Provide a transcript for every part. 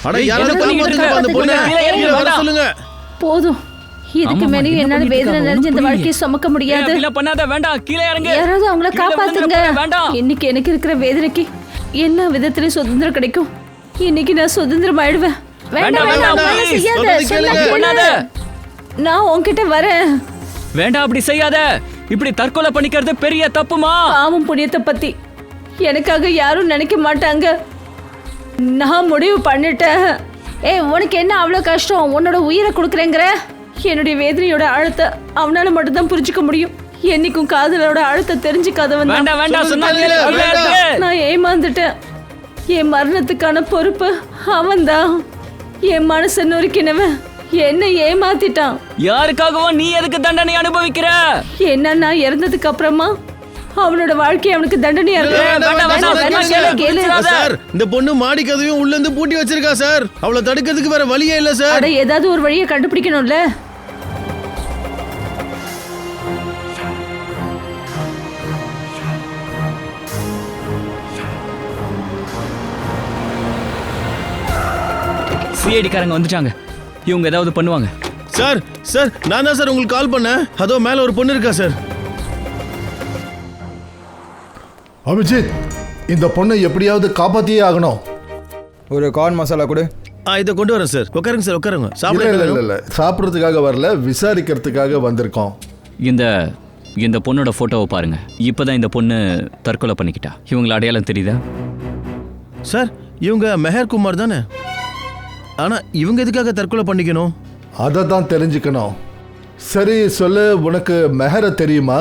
அட யாராவது காப்பாத்துங்க அந்த பொண்ணை கீழ வர சொல்லுங்க. போதும், இதுக்கு மேலே என்னால வேதனை நிறைஞ்ச இந்த வாழ்க்கையை சுமக்க முடியாது. இல்ல பண்ணாத, வேண்டாம், கீழே இறங்கு. யாராவது அவங்கள காப்பாத்துங்க. இன்னைக்கு எனக்கு இருக்கிற வேதனைக்கு எல்லா விதத்திலயும் சுதந்திரம் கிடைக்கும். இன்னைக்கு நான் சுதந்திரம் ஆயிடுவேன். வேண்டாம் வேண்டாம், செய்யாத. நான் உன்கிட்ட வரேன். வேண்டாம், அப்படி செய்யாத. இப்படி தற்கொலை பண்ணிக்கிறது பெரிய தப்புமா? பாவம் புண்ணியத்தை பத்தி எனக்காக யாரும் நினைக்க மாட்டாங்க. நான் முடிவு பண்ணிட்டேன். உனக்கு என்ன அவ்வளவு கஷ்டம்? உன்னோட உயிரை கொடுக்குறேங்கிற? என்னுடைய வேதனையோட ஆழத்தை அவனால மட்டும்தான் புரிஞ்சுக்க முடியும். என்னைக்கும் காதலோட ஆழத்தை தெரிஞ்சுக்காதவன். நான் ஏமாந்துட்டேன். என் மரணத்துக்கான பொறுப்பு அவன்தான். என் மனசை நொறுக்கினவன் என்ன ஏமாத்திட்டான். யாருக்காகவும் நீ எதுக்கு தண்டனை அனுபவிக்கிற? என்ன நான் இறந்ததுக்கு அப்புறமா அவனோட வாழ்க்கை அவனுக்கு தண்டனையா இருக்கு. சார், இந்த பொண்ணு மாடி கதவையும் உள்ள இருந்து பூட்டி வச்சிருக்கா சார். அவளை தடுக்கிறதுக்கு வேற வழியே இல்ல சார். ஏதாவது ஒரு வழியை கண்டுபிடிக்கணும்ல. சிஐடிக்காரங்க வந்துட்டாங்க. இவங்க ஏதாவது பண்ணுவாங்க. சார் சார், நான் தான் சார் உங்களுக்கு கால் பண்ணேன். அதோ மேல ஒரு பொண்ணு இருக்கா சார். அபிஜித், இந்த பொண்ணை எப்படியாவது காப்பாத்தியே ஆகணும். ஒரு கார்ன் மசாலா கொடு. இதை கொண்டு வரேன் சார். உட்காருங்க சார், உட்காருங்க. இல்ல சாப்பிட்றதுக்காக வரல, விசாரிக்கிறதுக்காக வந்திருக்கோம். இந்த பொண்ணோட போட்டோவை பாருங்க. இப்பதான் இந்த பொண்ணு தற்கொலை பண்ணிக்கிட்டா. இவங்களை அடையாளம் தெரியுதா சார்? இவங்க மெஹர் குமார் தானே? ஆனா இவங்க எதுக்காக தற்கொலை பண்ணிக்கணும்? அதை தான் தெரிஞ்சுக்கணும். சரி சொல்லு, உனக்கு மெஹரை தெரியுமா?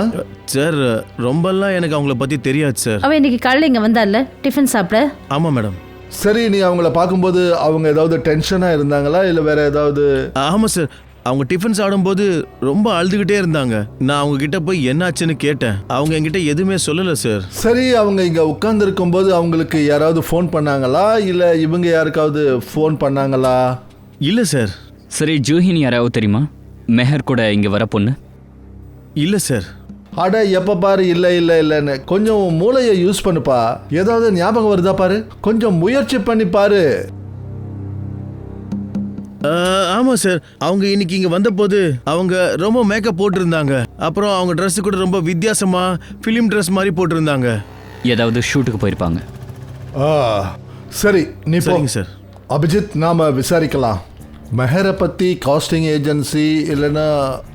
சார், ரொம்பலாம் எனக்கு அவங்கள பத்தி தெரியாது சார். அவன் இன்னைக்கு காலையில் இங்க வந்தால டிஃபன் சாப்பிட. ஆமா மேடம். சரி, நீ அவங்கள பார்க்கும்போது அவங்க ஏதாவது டென்ஷனா இருந்தாங்களா இல்ல வேற ஏதாவது? ஆமா சார், அவங்க டிஃபன் சாப்பிடும்போது ரொம்ப அழுதுகிட்டே இருந்தாங்க. நான் அவங்க கிட்ட போய் என்னாச்சுன்னு கேட்டேன். அவங்க என்கிட்ட எதுவுமே சொல்லல சார். சரி, அவங்க இங்க உட்கார்ந்து இருக்கும்போது அவங்களுக்கு யாராவது ஃபோன் பண்ணாங்களா இல்ல இவங்க யாருக்காவது ஃபோன் பண்ணாங்களா? இல்ல சார். சரி, ஜூஹினி யாராவது தெரியுமா? மெஹர் கூட இங்க வர பொண்ணு? இல்ல சார். அட எப்ப பாரு இல்ல இல்ல இல்லன்னு. கொஞ்சம் மூளையை யூஸ் பண்ணுப்பா. ஏதாவது ஞாபகம் வருதா பாரு. கொஞ்சம் முயற்சி பண்ணி பாரு. ஆமா சார், அவங்க இன்னைக்கு இங்க வந்த போது அவங்க ரொம்ப மேக்கப் போட்டிருந்தாங்க. அப்புறம் அவங்க ட்ரெஸ் கூட ரொம்ப வித்தியாசமா ஃபிலிம் ட்ரெஸ் மாதிரி போட்டிருந்தாங்க. ஏதாவது ஷூட்டுக்கு போயிருப்பாங்க. சரி, நீ போங்க சார். அபிஜித், நாம விசாரிக்கலாம். மெஹரை பத்தி காஸ்டிங் ஏஜென்சி இல்லைன்னா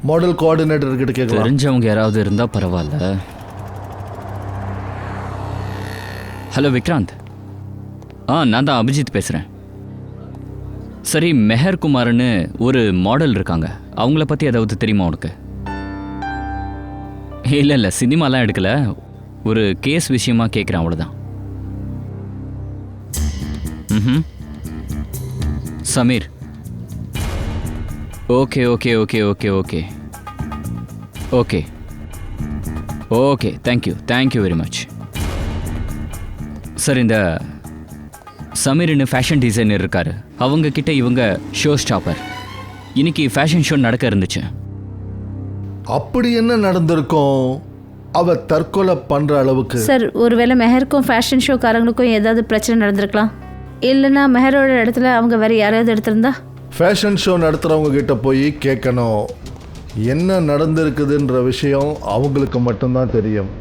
மாடல் கோஆர்டினேட்டர் கிட்ட கேட்கலாம். தெரிஞ்சவங்க யாராவது இருந்தா பரவாயில்ல. ஹலோ விக்ராந்த். நான் தான் அபிஜித் பேசுறேன். சரி, மெஹர் குமார்னு ஒரு மாடல் இருக்காங்க. அவங்கள பத்தி ஏதாவது தெரியுமா உனக்கு? இல்ல சினிமாலாம் எடுக்கல, ஒரு கேஸ் விஷயமா கேட்குறேன், அவ்வளோதான். Sameer. Okay okay okay okay okay okay okay thank you very much. Sir, இந்த சமீர்னு ஃபேஷன் டிசைனர் இருக்காரு. அவங்க கிட்ட இவங்க ஷோ ஸ்டாப்பர். இன்னைக்கு ஃபேஷன் ஷோ நடக்க இருந்துச்சு. அப்படி என்ன நடந்திருக்கும் அவ தற்கொலை பண்ற அளவுக்கு? சார், ஒருவேளை மெஹருக்கும் ஃபேஷன் ஷோக்காரங்களுக்கும் ஏதாவது பிரச்சனை நடந்திருக்கலாம். இல்லைன்னா மெஹரோட இடத்துல அவங்க வேற யாராவது எடுத்திருந்தா? ஃபேஷன் ஷோ நடத்துறவங்க கிட்ட போய் கேட்கணும். என்ன நடந்திருக்குதுன்ற விஷயம் அவங்களுக்கு மட்டும்தான் தெரியும்.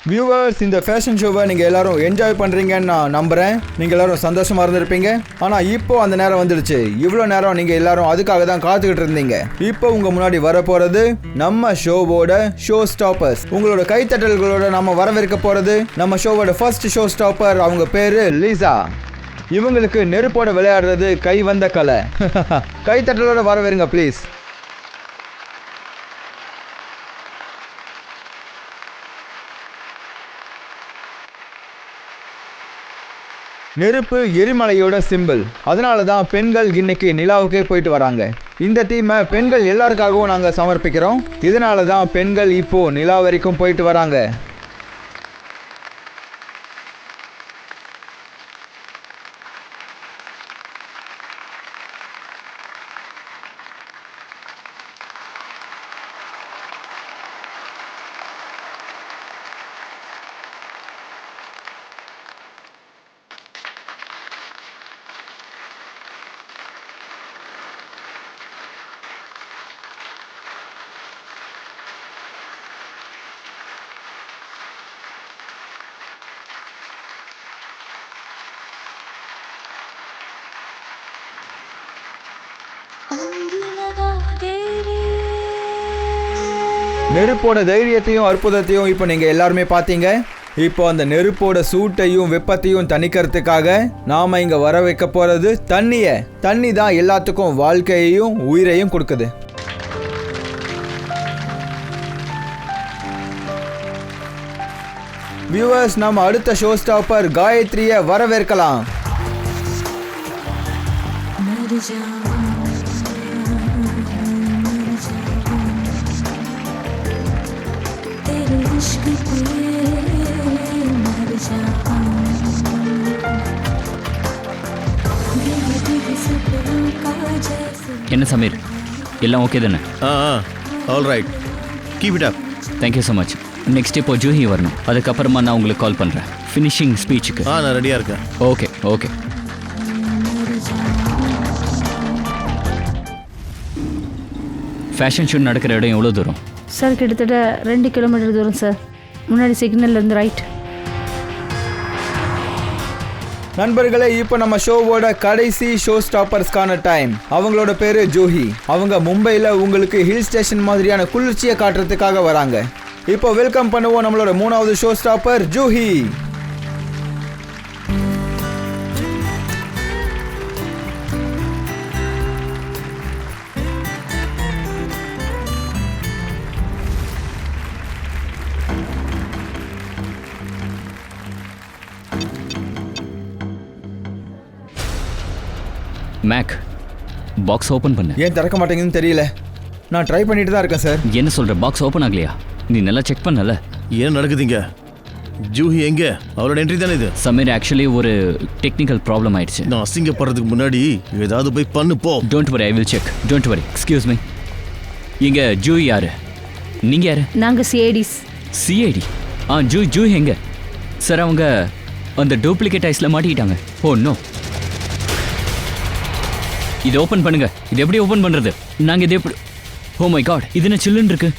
வியூவர்ஸ், இந்த ஃபேஷன் ஷோவை நீங்கள் எல்லாரும் என்ஜாய் பண்ணுறீங்கன்னு நான் நம்புகிறேன். நீங்கள் எல்லாரும் சந்தோஷமாக இருந்திருப்பீங்க. ஆனால் இப்போ அந்த நேரம் வந்துடுச்சு. இவ்வளோ நேரம் நீங்கள் எல்லாரும் அதுக்காக தான் காத்துக்கிட்டு இருந்தீங்க. இப்போ உங்கள் முன்னாடி வரப்போகிறது நம்ம ஷோவோட ஷோ ஸ்டாப்பர்ஸ். உங்களோட கைத்தட்டல்களோட நம்ம வரவேற்க போகிறது நம்ம ஷோவோட ஃபர்ஸ்ட் ஷோ ஸ்டாப்பர். அவங்க பேர் லீசா. இவங்களுக்கு நெருப்போட விளையாடுறது கை வந்த கலை. கைத்தட்டலோட வரவேறுங்க ப்ளீஸ். நெருப்பு எரிமலையோட சிம்பிள். அதனால தான் பெண்கள் இன்னைக்கு நிலாவுக்கே போயிட்டு வராங்க. இந்த தீமை பெண்கள் எல்லாருக்காகவும் நாங்கள் சமர்ப்பிக்கிறோம். இதனால தான் பெண்கள் இப்போ நிலா வரைக்கும் போயிட்டு வராங்க. நெருப்போட தைரியத்தையும் அற்புதத்தையும் இப்போ நீங்கள் எல்லாருமே பார்த்தீங்க. இப்போ அந்த நெருப்போட சூட்டையும் வெப்பத்தையும் தணிக்கிறதுக்காக நாம இங்க வர வைக்க போறது தண்ணியை. தண்ணி தான் எல்லாத்துக்கும் வாழ்க்கையையும் உயிரையும் கொடுக்குது. வியூவர்ஸ், நம்ம அடுத்த ஷோ ஸ்டாப்பர் காயத்ரியை வரவேற்கலாம். என்ன சமீர், எல்லாம் ஓகே தானே? All right, keep it up. Thank you so much. Next இப்போ ஜூஹி வரணும். அதுக்கப்புறமா நான் உங்களுக்கு கால் பண்ணுறேன் ஃபினிஷிங் ஸ்பீச்சுக்கு. நான் ரெடியாக இருக்கேன். Okay okay. ஃபேஷன் ஷோ நடக்கிற இடம் எவ்வளோ தூரம் சார்? கிட்டத்தட்ட 2 கிலோமீட்டர் தூரம் சார். முன்னாடி சிக்னல்லேருந்து ரைட். நண்பர்களே, இப்போ நம்ம ஷோவோட கடைசி ஷோ ஸ்டாப்பர்ஸ்க்கான டைம். அவங்களோட பேரு ஜூஹி. அவங்க மும்பையில் உங்களுக்கு ஹில் ஸ்டேஷன் மாதிரியான குளிர்ச்சியை காட்டுறதுக்காக வராங்க. இப்போ வெல்கம் பண்ணுவோம் நம்மளோட 3வது ஷோ ஸ்டாப்பர் ஜூஹி. மேக், பாக்ஸ் ஓப்பன் பண்ணு. ஏன் திறக்க மாட்டேங்குதுன்னு தெரியல. நான் ட்ரை பண்ணிட்டு தான் இருக்கேன் சார். என்ன சொல்கிற? பாக்ஸ் ஓப்பன் ஆகலையா? நீ நல்லா செக் பண்ணல? ஏன் நடக்குதுங்க? ஜூஹி எங்க? அவளோட என்ட்ரி தானே இது? சமீர், ஆக்சுவலி ஒரு டெக்னிக்கல் ப்ராப்ளம் ஆயிடுச்சு. நான் அசிங்கப்படுறதுக்கு முன்னாடி ஏதாவது போய் பண்ணு போ. Don't worry, I will check. Don't worry. Excuse me, இங்கே ஜூஹி யாரு? நீங்கள் யாரு? நாங்கள் சிஐடிஸ். சிஐடி? ஜூஹி எங்க? சார், அவங்க அந்த டூப்ளிகேட் ஐஸில் மாட்டிக்கிட்டாங்க. Oh no. இது ஓப்பன் பண்ணுங்க. இது எப்படி ஓப்பன் பண்றது? நாங்க இது எப்படி? ஓ மை காட், இது என்ன சில்லுன்னு இருக்கு?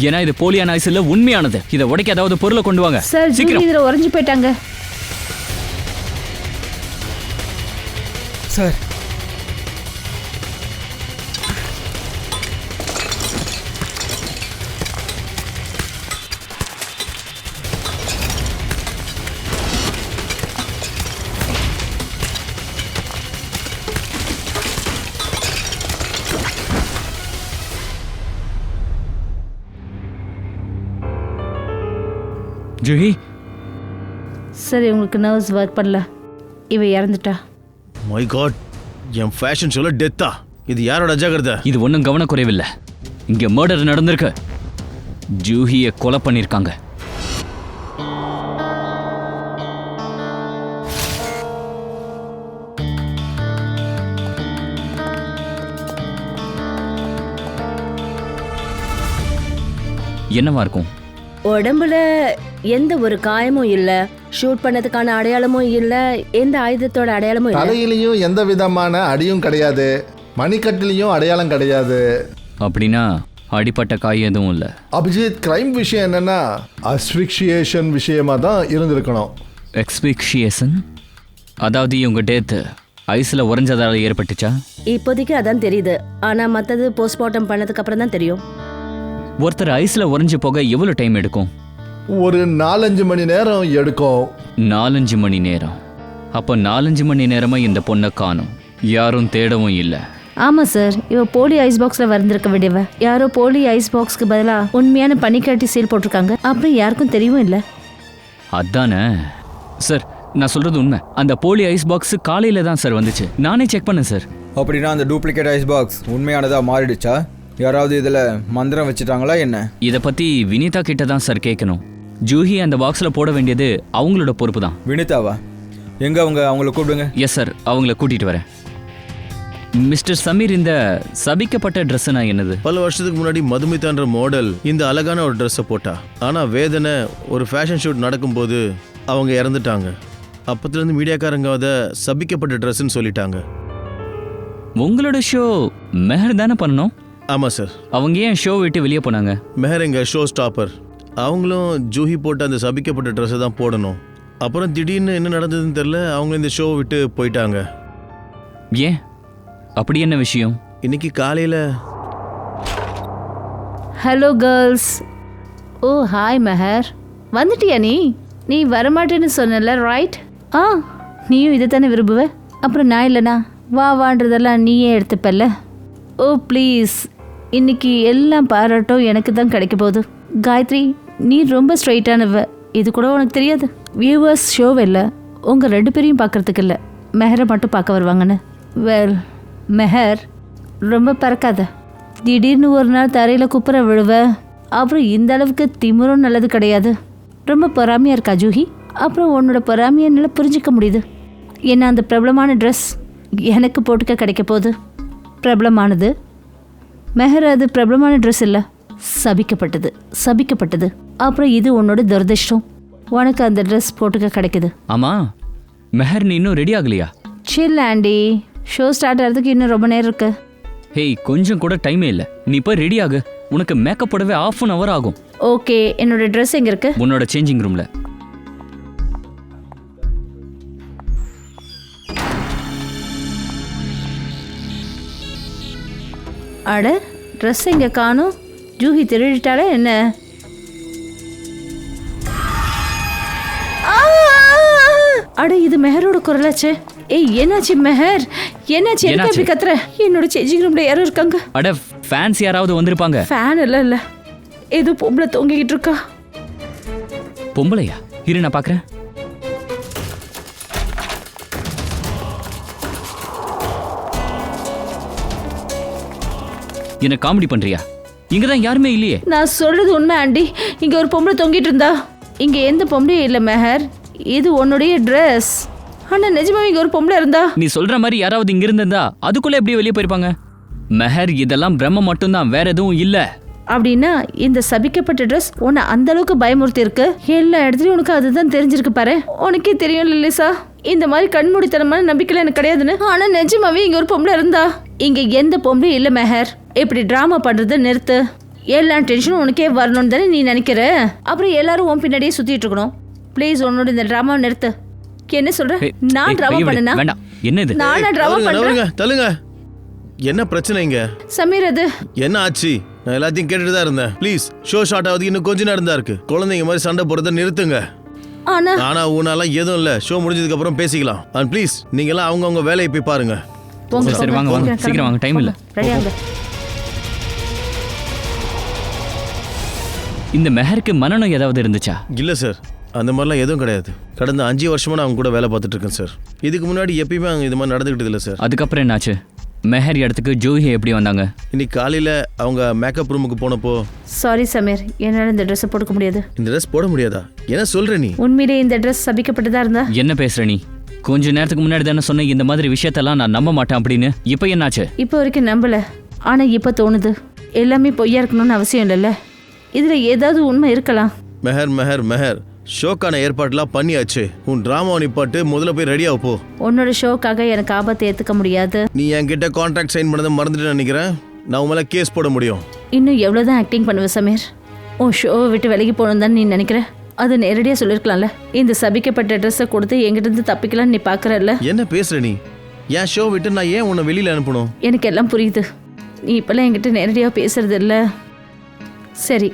ஏன்னா இது போலியான ஐஸ் இல்ல, உண்மையானது. இதை உடைக்க ஏதாவது பொருளை கொண்டு வாங்க சார். ஜூஹி இதுல உறைஞ்சு போயிட்டாங்க சார். ஜூஹி, சரி, உங்களுக்கு நர்வ்ஸ் ஒர்க் பண்ணல. இவ இறந்துட்டா. மை காட், என் ஃபேஷன் ஷோல டெத்தா? இது யாரோட அஜாகிரதை? இது ஒன்றும் கவனக்குறைவில்லை. இங்க மர்டர் நடந்திருக்கு. ஜூஹியை கொலை பண்ணியிருக்காங்க. என்னவா இருக்கும்? உடம்புல எந்த ஒரு காயமும் இல்ல, ஷூட் பண்ணதுக்கான அடையாளமும் இல்ல, எந்த ஆயுதத்தோட அடையாளமும் இல்ல. தலையிலையும் எந்த விதமான அடியும் கிடையாது, மணிக்கட்டிலையும் அடையாளம் கிடையாது. அப்படின்னா அடிப்பட்ட காய் எதுவும் இல்லை. அபிஜித், கிரைம் விஷயம் என்னன்னா அஸ்ஃபிக்ஷியேஷன் விஷயமா தான் இருந்திருக்கணும். எக்ஸ்பிக்ஷியேஷன், அதாவது இவங்க டேத்து ஐஸில் உறைஞ்சதால ஏற்பட்டுச்சா? இப்போதைக்கு அதான் தெரியுது. ஆனா மத்தது போஸ்ட்மார்ட்டம் பண்ணதுக்கு அப்புறம் தான் தெரியும். ஒருத்தர் ஐஸில் உறைஞ்சு போக எவ்வளோ டைம் எடுக்கும்? ஒரு 4-5 மணி நேரம் எடுக்கும். 4-5 மணி நேரம்? அப்போ 4-5 மணி நேரமாக இந்த பொண்ணை காணும், யாரும் தேடவும் இல்லை. ஆமா சார், இவ போலி ஐஸ் பாக்ஸ்ல வந்திருக்க வேண்டியவ. யாரோ போலி ஐஸ் பாக்ஸ்க்கு பதிலா உண்மையான பனிக்கட்டி சீல் போட்டிருக்காங்க. அப்புறம் யாருக்கும் தெரியவும் இல்லை. அதானே சார், நான் சொல்றது உண்மை. அந்த போலி ஐஸ் பாக்ஸ் காலையில தான் சார் வந்துச்சு, நானே செக் பண்ணேன் சார். அப்படின்னா அந்த டூப்ளிகேட் ஐஸ் பாக்ஸ் உண்மையானதா மாறிடுச்சா? யாராவது இதில் மந்திரம் வச்சுட்டாங்களா என்ன? இதை பற்றி வினிதா கிட்ட தான் சார் கேட்கணும். ஜூஹி அந்த பாக்ஸில் போட வேண்டியது அவங்களோட பொறுப்பு தான். வினிதாவா? எங்கே அவங்கள கூப்பிடுங்க. எஸ் சார், அவங்கள கூட்டிகிட்டு வரேன். மிஸ்டர் சமீர், இந்த சபிக்கப்பட்ட ட்ரெஸ்ஸுனா என்னது? பல வருஷத்துக்கு முன்னாடி மதுமிதான்ற மாடல் இந்த அழகான ஒரு ட்ரெஸ்ஸை போட்டா. ஆனால் வேதனை ஒரு ஃபேஷன் ஷூட் நடக்கும்போது அவங்க இறந்துட்டாங்க. அப்பத்துலேருந்து மீடியாக்காரங்க அதை சபிக்கப்பட்ட ட்ரெஸ்ஸுன்னு சொல்லிட்டாங்க. உங்களோட ஷோ மெஹர் தானே பண்ணணும்? ஆமாம் சார். அவங்க ஏன் ஷோ விட்டு வெளியே போனாங்க? மெஹர் எங்கள் ஷோ ஸ்டாப்பர். அவங்களும் ஜூஹி போட்ட அந்த சபிக்கப்பட்ட ட்ரெஸ்ஸை தான் போடணும். அப்புறம் திடீர்னு என்ன நடந்ததுன்னு தெரில, அவங்க இந்த ஷோ விட்டு போயிட்டாங்க. ஏன்? அப்படி என்ன விஷயம்? இன்னைக்கு காலையில். Hello girls. Oh hi Mehar, வந்துட்டியா நீ வரமாட்டேன்னு சொன்னல, ரைட்? ஆ, நீயும் இதை தானே விரும்புவ. அப்புறம் நான் இல்லைனா வான்றதெல்லாம் நீயே எடுத்துப்பல்ல. ஓ ப்ளீஸ், இன்னைக்கு எல்லாம் பாராட்டும் எனக்கு தான் கிடைக்க போகுது. காயத்ரி, நீ ரொம்ப ஸ்ட்ரைட்டானவ, இது கூட உனக்கு தெரியாது. வியூவர்ஸ் ஷோவ் இல்லை, உங்கள் 2 பேரையும் பார்க்குறதுக்கு இல்லை, மெஹரை மட்டும் பார்க்க வருவாங்கன்னு. வெல் மெஹர், ரொம்ப பறக்காத. திடீர்னு ஒரு நாள் தரையில் குப்புற விழுவ. அப்புறம் இந்த அளவுக்கு திமிரும் நல்லது கிடையாது. ரொம்ப பொறாமையாக இருக்கா ஜூஹி? அப்புறம் உன்னோட பொறாமையை என்னால் புரிஞ்சிக்க முடியுது. ஏன்னா அந்த பிரபலமான ட்ரெஸ் எனக்கு போட்டுக்க கிடைக்க போகுது. பிரபலமானது மெஹர், அது பிரபலமான ட்ரெஸ் இல்லை, சபிக்கப்பட்டது. அப்புறம் இது உன்னோட துரதிர்ஷ்டம், உனக்கு அந்த ட்ரெஸ் போட்டுக்க கிடைக்குது. ஆமாம், மெஹர், நீ இன்னும் ரெடி ஆகலையா? சில் ஆண்டி, ஷோ ஸ்டார்ட் ஆகிறதுக்கு இன்னும் ரொம்ப நேரம் இருக்கு. ஹேய், கொஞ்சம் கூட டைமே இல்லை, நீ போய் ரெடி ஆகு. உனக்கு மேக்கப் போடவே 1/2 hour ஆகும். ஓகே, என்னோட ட்ரெஸ் எங்கே இருக்கு? உன்னோட சேஞ்சிங் ரூமில். அட, ட்ரெஸ் எங்கே காணும்? ஜூஹி திருடிட்டாலே என்ன? அட, இது மெஹரோட குரலாச்சே. ஏய், என்னாச்சு மெஹர்? என்னாச்சு? எனக்கு அப்படி கத்துற? என்னோட சேஞ்சிங் ரூம்ல யாரும் இருக்காங்க. அட, ஃபேன்ஸ் யாராவது வந்திருப்பாங்க. ஃபேன் இல்ல, ஏதோ பொம்பளை தொங்கிக்கிட்டு இருக்கா. பொம்பளையா? இரு, நான் பார்க்குறேன். என்ன காமெடி பண்றியா? இங்கதான் யாருமே இல்லையே. நான் சொல்றது உண்மை ஆண்டி, இங்க ஒரு பொம்பளை தொங்கிட்டு இருந்தா. இங்க எந்த பொம்பளையும் இல்ல மெஹர், இது உன்னுடைய ட்ரெஸ். ஆனா நிஜமாவே இங்க ஒரு பொம்பளை இருந்தா. நீ சொல்ற மாதிரி யாராவது இங்க இருந்திருந்தா அதுக்குள்ள எப்படி வெளியே போயிருப்பாங்க? மெஹர், இதெல்லாம் பிரம்ம மட்டும்தான், வேற எதுவும் இல்ல. அப்படின்னா இந்த சபிக்கப்பட்ட ட்ரெஸ் உன்னை அந்த அளவுக்கு பயமுறுத்தி இருக்கு. எல்லா இடத்துலயும் உனக்கு அதுதான் தெரிஞ்சிருக்கு பாரு. உனக்கே தெரியும் லிலிசா, இந்த மாதிரி கண்மூடித்தனமான நம்பிக்கையில எனக்கு கிடையாதுன்னு. ஆனா நிஜமாவே இங்க ஒரு பொம்பளை இருந்தா. இங்க எந்த பொம்பளையும் இல்ல மெஹர். இப்படி டிராமா பண்றதை நிறுத்து. எல்லா டென்ஷனும் உனக்கே வரணும்னு தானே நீ நினைக்கிற? அப்புறம் எல்லாரும் உன் பின்னாடியே சுத்திட்டு இருக்கணும். ப்ளீஸ், உன்னோட இந்த டிராமாவை நிறுத்து. என்ன சொல்ற? நான் டிராமா பண்ணனா? வேண்டாம். என்ன இது? நானா டிராமா பண்றேன்? தள்ளுங்க. என்ன பிரச்சனை இங்க? சமீர், அது என்ன ஆச்சு? நான் எல்லாத்தையும் கேட்டுட்டு தான் இருந்தேன். ப்ளீஸ், ஷோ ஷார்ட் ஆகுது, இன்னும் கொஞ்ச நேரம் தான் இருக்கு. குழந்தைங்க மாதிரி சண்டை போறதை நிறுத்துங்க. ஆனா ஊனாலாம் எதுவும் இல்ல. ஷோ முடிஞ்சதுக்கு அப்புறம் பேசிக்கலாம். அண்ட் ப்ளீஸ், நீங்க எல்லாம் அவங்க வேலையை போய் பாருங்க. சரி, வாங்க, சீக்கிரம் வாங்க, டைம் இல்ல. ரெடியாங்க. இந்த மெஹருக்கு மனநோய் ஏதாவது இருந்துச்சா? இல்ல சார், அந்த மாதிரிலாம் எதுவும் கிடையாது. கடந்த 5 வருஷமா நான் அவங்க கூட வேலை பார்த்துட்டு இருக்கேன் சார். இதுக்கு முன்னாடி எப்பயுமே அவங்க இது மாதிரி நடந்துக்கிட்டது இல்லை சார். அதுக்கப்புறம் என்னாச்சு? மெஹர் இடத்துக்கு ஜூஹி எப்படி வந்தாங்க? இன்னைக்கு காலையில் அவங்க மேக்கப் ரூமுக்கு போனப்போ. சாரி சமீர், என்னால் இந்த ட்ரெஸ்ஸை போட்டுக்க முடியாது. இந்த ட்ரெஸ் போட முடியாதா? என்ன சொல்ற நீ? உண்மையிலே இந்த ட்ரெஸ் சபிக்கப்பட்டதா இருந்தா? என்ன பேசுற நீ? கொஞ்ச நேரத்துக்கு முன்னாடி தானே சொன்ன இந்த மாதிரி விஷயத்தெல்லாம் நான் நம்ப மாட்டேன் அப்படின்னு. இப்போ என்னாச்சு? இப்போ வரைக்கும் நம்பல, ஆனா இப்போ தோணுது. எல்லாமே பொய்யா இருக்கணும்னு அவசியம் இல்லைல்ல. இதுல ஏதாவது உண்மை இருக்கலாம். மெஹர் மெஹர் மெஹர், ஷோக்கான ஏற்பாடுலாம் பண்ணியாச்சு. உன் டிராமாவை நிப்பாட்டு, முதல்ல போய் ரெடியாக போ. உன்னோட ஷோக்காக எனக்கு ஆபத்தை ஏற்றுக்க முடியாது. நீ என்கிட்ட கான்ட்ராக்ட் சைன் பண்ணதை மறந்துட்டு நினைக்கிறேன். நான் உன் மேலே கேஸ் போட முடியும். இன்னும் எவ்வளோதான் ஆக்டிங் பண்ணுவ சமீர்? உன் ஷோவை விட்டு விலகி போகணும் தான் நீ நினைக்கிற? அதை நேரடியாக சொல்லியிருக்கலாம்ல. இந்த சபிக்கப்பட்ட ட்ரெஸ்ஸை கொடுத்து எங்கிட்ட இருந்து தப்பிக்கலாம்னு நீ பார்க்குறல்ல. என்ன பேசுற நீ? என் ஷோ விட்டு நான் ஏன் உன்னை வெளியில் அனுப்பணும்? எனக்கு எல்லாம் புரியுது. நீ இப்போல்லாம் என்கிட்ட நேரடியாக பேசுறது இல்லை. சரி,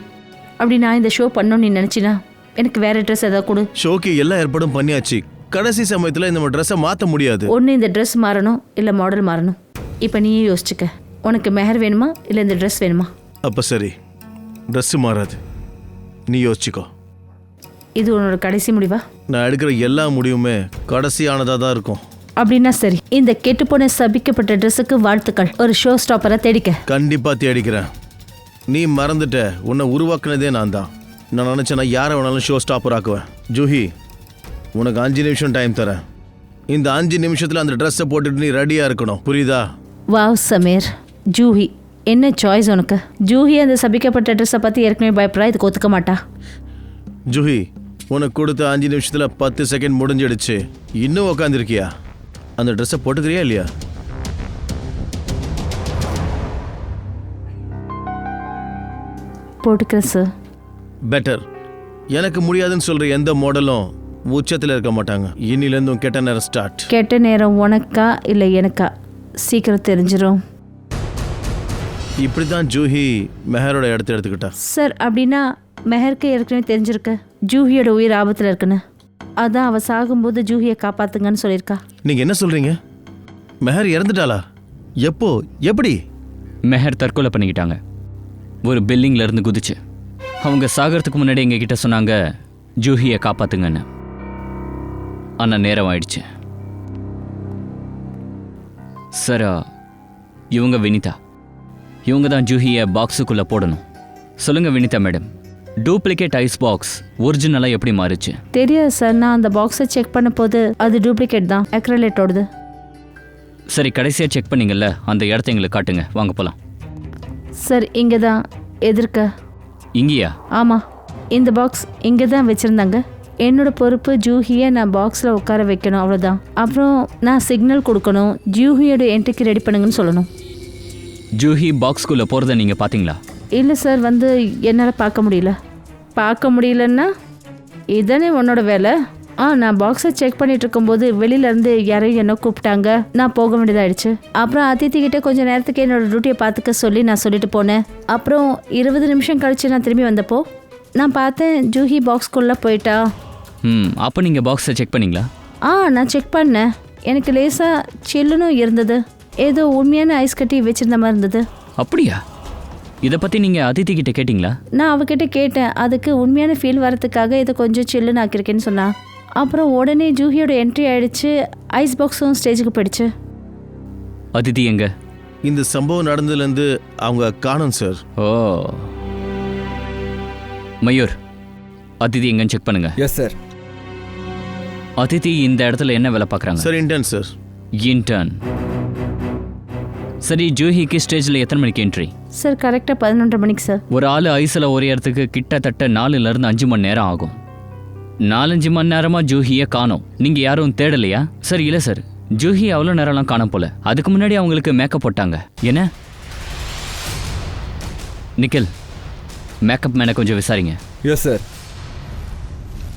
அப்படி நான் இந்த ஷோ பண்ணணும்னு நீ நினச்சினா எனக்கு வேற ட்ரெஸ் ஏதாவது கொடு. ஷோக்கு எல்லா ஏற்பாடும் பண்ணியாச்சு. கடைசி சமயத்தில் இந்த ட்ரெஸ்ஸை மாற்ற முடியாது. ஒன்று இந்த ட்ரெஸ் மாறணும், இல்லை மாடல் மாறணும். இப்போ நீயே யோசிச்சுக்க. உனக்கு மெஹர் வேணுமா இல்லை இந்த ட்ரெஸ் வேணுமா? அப்போ சரி, ட்ரெஸ்ஸு மாறாது, நீ யோசிச்சுக்கோ. இது உன்னோட கடைசி முடிவா? நான் எடுக்கிற எல்லா முடிவுமே கடைசியானதாக தான் இருக்கும். அப்படின்னா சரி, இந்த கெட்டுப்போன சபிக்கப்பட்ட ட்ரெஸ்ஸுக்கு வாழ்த்துக்கள். ஒரு ஷோ ஸ்டாப்பரை தேடிக்க. கண்டிப்பாக தேடிக்கிறேன். நீ மறந்துட்ட, உன்னை உருவாக்குனதே நான் தான். நான் நினச்சேன்னா யாரை வேணாலும் ஷோ ஸ்டாப்பர் ஆக்குவேன். ஜூஹி, உனக்கு 5 நிமிஷம் டைம் தரேன். இந்த 5 நிமிஷத்தில் அந்த ட்ரெஸ்ஸை போட்டுட்டு நீ ரெடியாக இருக்கணும், புரியுதா? வாவ் சமீர், ஜூஹி என்ன சாய்ஸ் உனக்கு. ஜூஹி அந்த சபிக்கப்பட்ட ட்ரெஸ்ஸை பற்றி ஏற்கனவே பயப்படுறா, இதுக்கு ஒத்துக்க மாட்டா. ஜூஹி, உனக்கு கொடுத்த 5 நிமிஷத்தில் 10 செகண்ட் முடிஞ்சிடுச்சு. இன்னும் உக்காந்துருக்கியா? அந்த ட்ரெஸ்ஸை போட்டுக்கிறியா இல்லையா? போட்டுக்கிறேன் சார். பெட்டர். எனக்கு முடியாதுன்னு சொல்கிற எந்த மாடலும் உச்சத்தில் இருக்க மாட்டாங்க. இன்னிலேருந்தும் கெட்ட நேரம் ஸ்டார்ட். கெட்ட நேரம் உனக்கா இல்லை எனக்கா? சீக்கிரம் தெரிஞ்சிடும். இப்படி தான் ஜூஹி மெஹரோட இடத்த எடுத்துக்கிட்டா. சார், அப்படின்னா மெஹருக்கு ஏற்கனவே தெரிஞ்சிருக்கு ஜூஹியோட உயிர் ஆபத்தில் இருக்குன்னு. அதான் அவள் சாகும்போது ஜூஹியை காப்பாத்துங்கன்னு சொல்லியிருக்கா. நீங்கள் என்ன சொல்கிறீங்க? மெஹர் இறந்துட்டாளா? எப்போ? எப்படி? மெஹர் தற்கொலை பண்ணிக்கிட்டாங்க. ஒரு பில்டிங்ல இருந்து குதிச்சு. அவங்க சாகிறதுக்கு முன்னாடி எங்ககிட்ட சொன்னாங்க ஜூஹியை காப்பாத்துங்கன்னு. ஆனால் நேரம் ஆயிடுச்சு. சார், இவங்க வினிதா. இவங்க தான் ஜூஹியை பாக்ஸுக்குள்ளே போடணும். சொல்லுங்க Vinitha madam, duplicate ice box ஒரிஜினலாக எப்படி மாறுச்சு? தெரியாது சார், நான் அந்த பாக்ஸை செக் பண்ண போது அது டூப்ளிகேட் தான், அக்ரலேட்டோடது. சரி, கடைசியாக செக் பண்ணீங்கல்ல, அந்த இடத்த எங்களுக்கு காட்டுங்க, வாங்க போகலாம். சார், இங்கே தான் எதிர்க்க. இங்கேயா? ஆமாம், இந்த பாக்ஸ் இங்கே தான் வச்சுருந்தாங்க. என்னோட பொறுப்பு ஜூஹியை நான் பாக்ஸில் உட்கார வைக்கணும், அவ்வளோதான். அப்புறம் நான் சிக்னல் கொடுக்கணும், ஜூஹியோட என்ட்ரிக்கு ரெடி பண்ணுங்கன்னு சொல்லணும். ஜூஹி பாக்ஸ்குள்ளே போகிறத நீங்கள் பார்த்தீங்களா? இல்லை சார், என்னால் பார்க்க முடியல. பார்க்க முடியலன்னா இதுதானே உன்னோட வேலை. நான் பாக்ஸை செக் பண்ணிட்டு இருக்கும்போது வெளியிலேருந்து யாரையும் என்ன கூப்பிட்டாங்க, நான் போக வேண்டியதாகிடுச்சு. அப்புறம் அதித்திக்கிட்டே கொஞ்சம் நேரத்துக்கு என்னோட டியூட்டியை பார்த்துக்க சொல்லி நான் சொல்லிட்டு போனேன். அப்புறம் 20 நிமிஷம் கழிச்சு நான் திரும்பி வந்தப்போ நான் பார்த்தேன் ஜூஹி பாக்ஸ்குள்ளே போயிட்டா. அப்போ நீங்கள் பாக்ஸை செக் பண்ணீங்களா? நான் செக் பண்ணேன். எனக்கு லேசாக சில்லுன்னு இருந்தது, ஏதோ உண்மையான ஐஸ் கட்டி வச்சிருந்த மாதிரி இருந்தது. அப்படியா? இதை பற்றி நீங்கள் அதித்தி கிட்ட கேட்டிங்களா? நான் அவகிட்ட கேட்டேன். அதுக்கு உண்மையான ஃபீல் வரதுக்காக இதை கொஞ்சம் சில்லுன்னு ஆக்கியிருக்கேன்னு சொன்னா. அப்புறம் உடனே ஜூஹியோட என்ட்ரி ஆயிடுச்சு, ஐஸ் பாக்ஸும் ஸ்டேஜுக்கு போயிடுச்சு. அதித்தி எங்க? இந்த சம்பவம் நடந்ததுலேருந்து அவங்க காணோம் சார். ஓ, மயூர், அதித்தி எங்கன்னு செக் பண்ணுங்க. Yes sir. அதித்தி இந்த இடத்துல என்ன வேலை பார்க்குறாங்க? Sir, intern sir. இன்டர்ன். சரி, ஜூஹிக்கு ஸ்டேஜில் எத்தனை மணிக்கு என்ட்ரி? சார், கரெக்டாக 11:30 மணிக்கு சார். ஒரு ஆள் ஐஸில் உரையறதுக்கு கிட்டத்தட்ட 4லேருந்து 5 மணி நேரம் ஆகும். 4-5 மணி நேரமாக ஜூஹியை காணோம். நீங்கள் யாரும் தேடலையா? சார், இல்லை சார், ஜூஹி அவ்வளோ நேரம்லாம் காணோம் போல. அதுக்கு முன்னாடி அவங்களுக்கு மேக்கப் போட்டாங்க. என்ன நிக்கில், மேக்கப் மேனை கொஞ்சம் விசாரிங்க. Yes sir.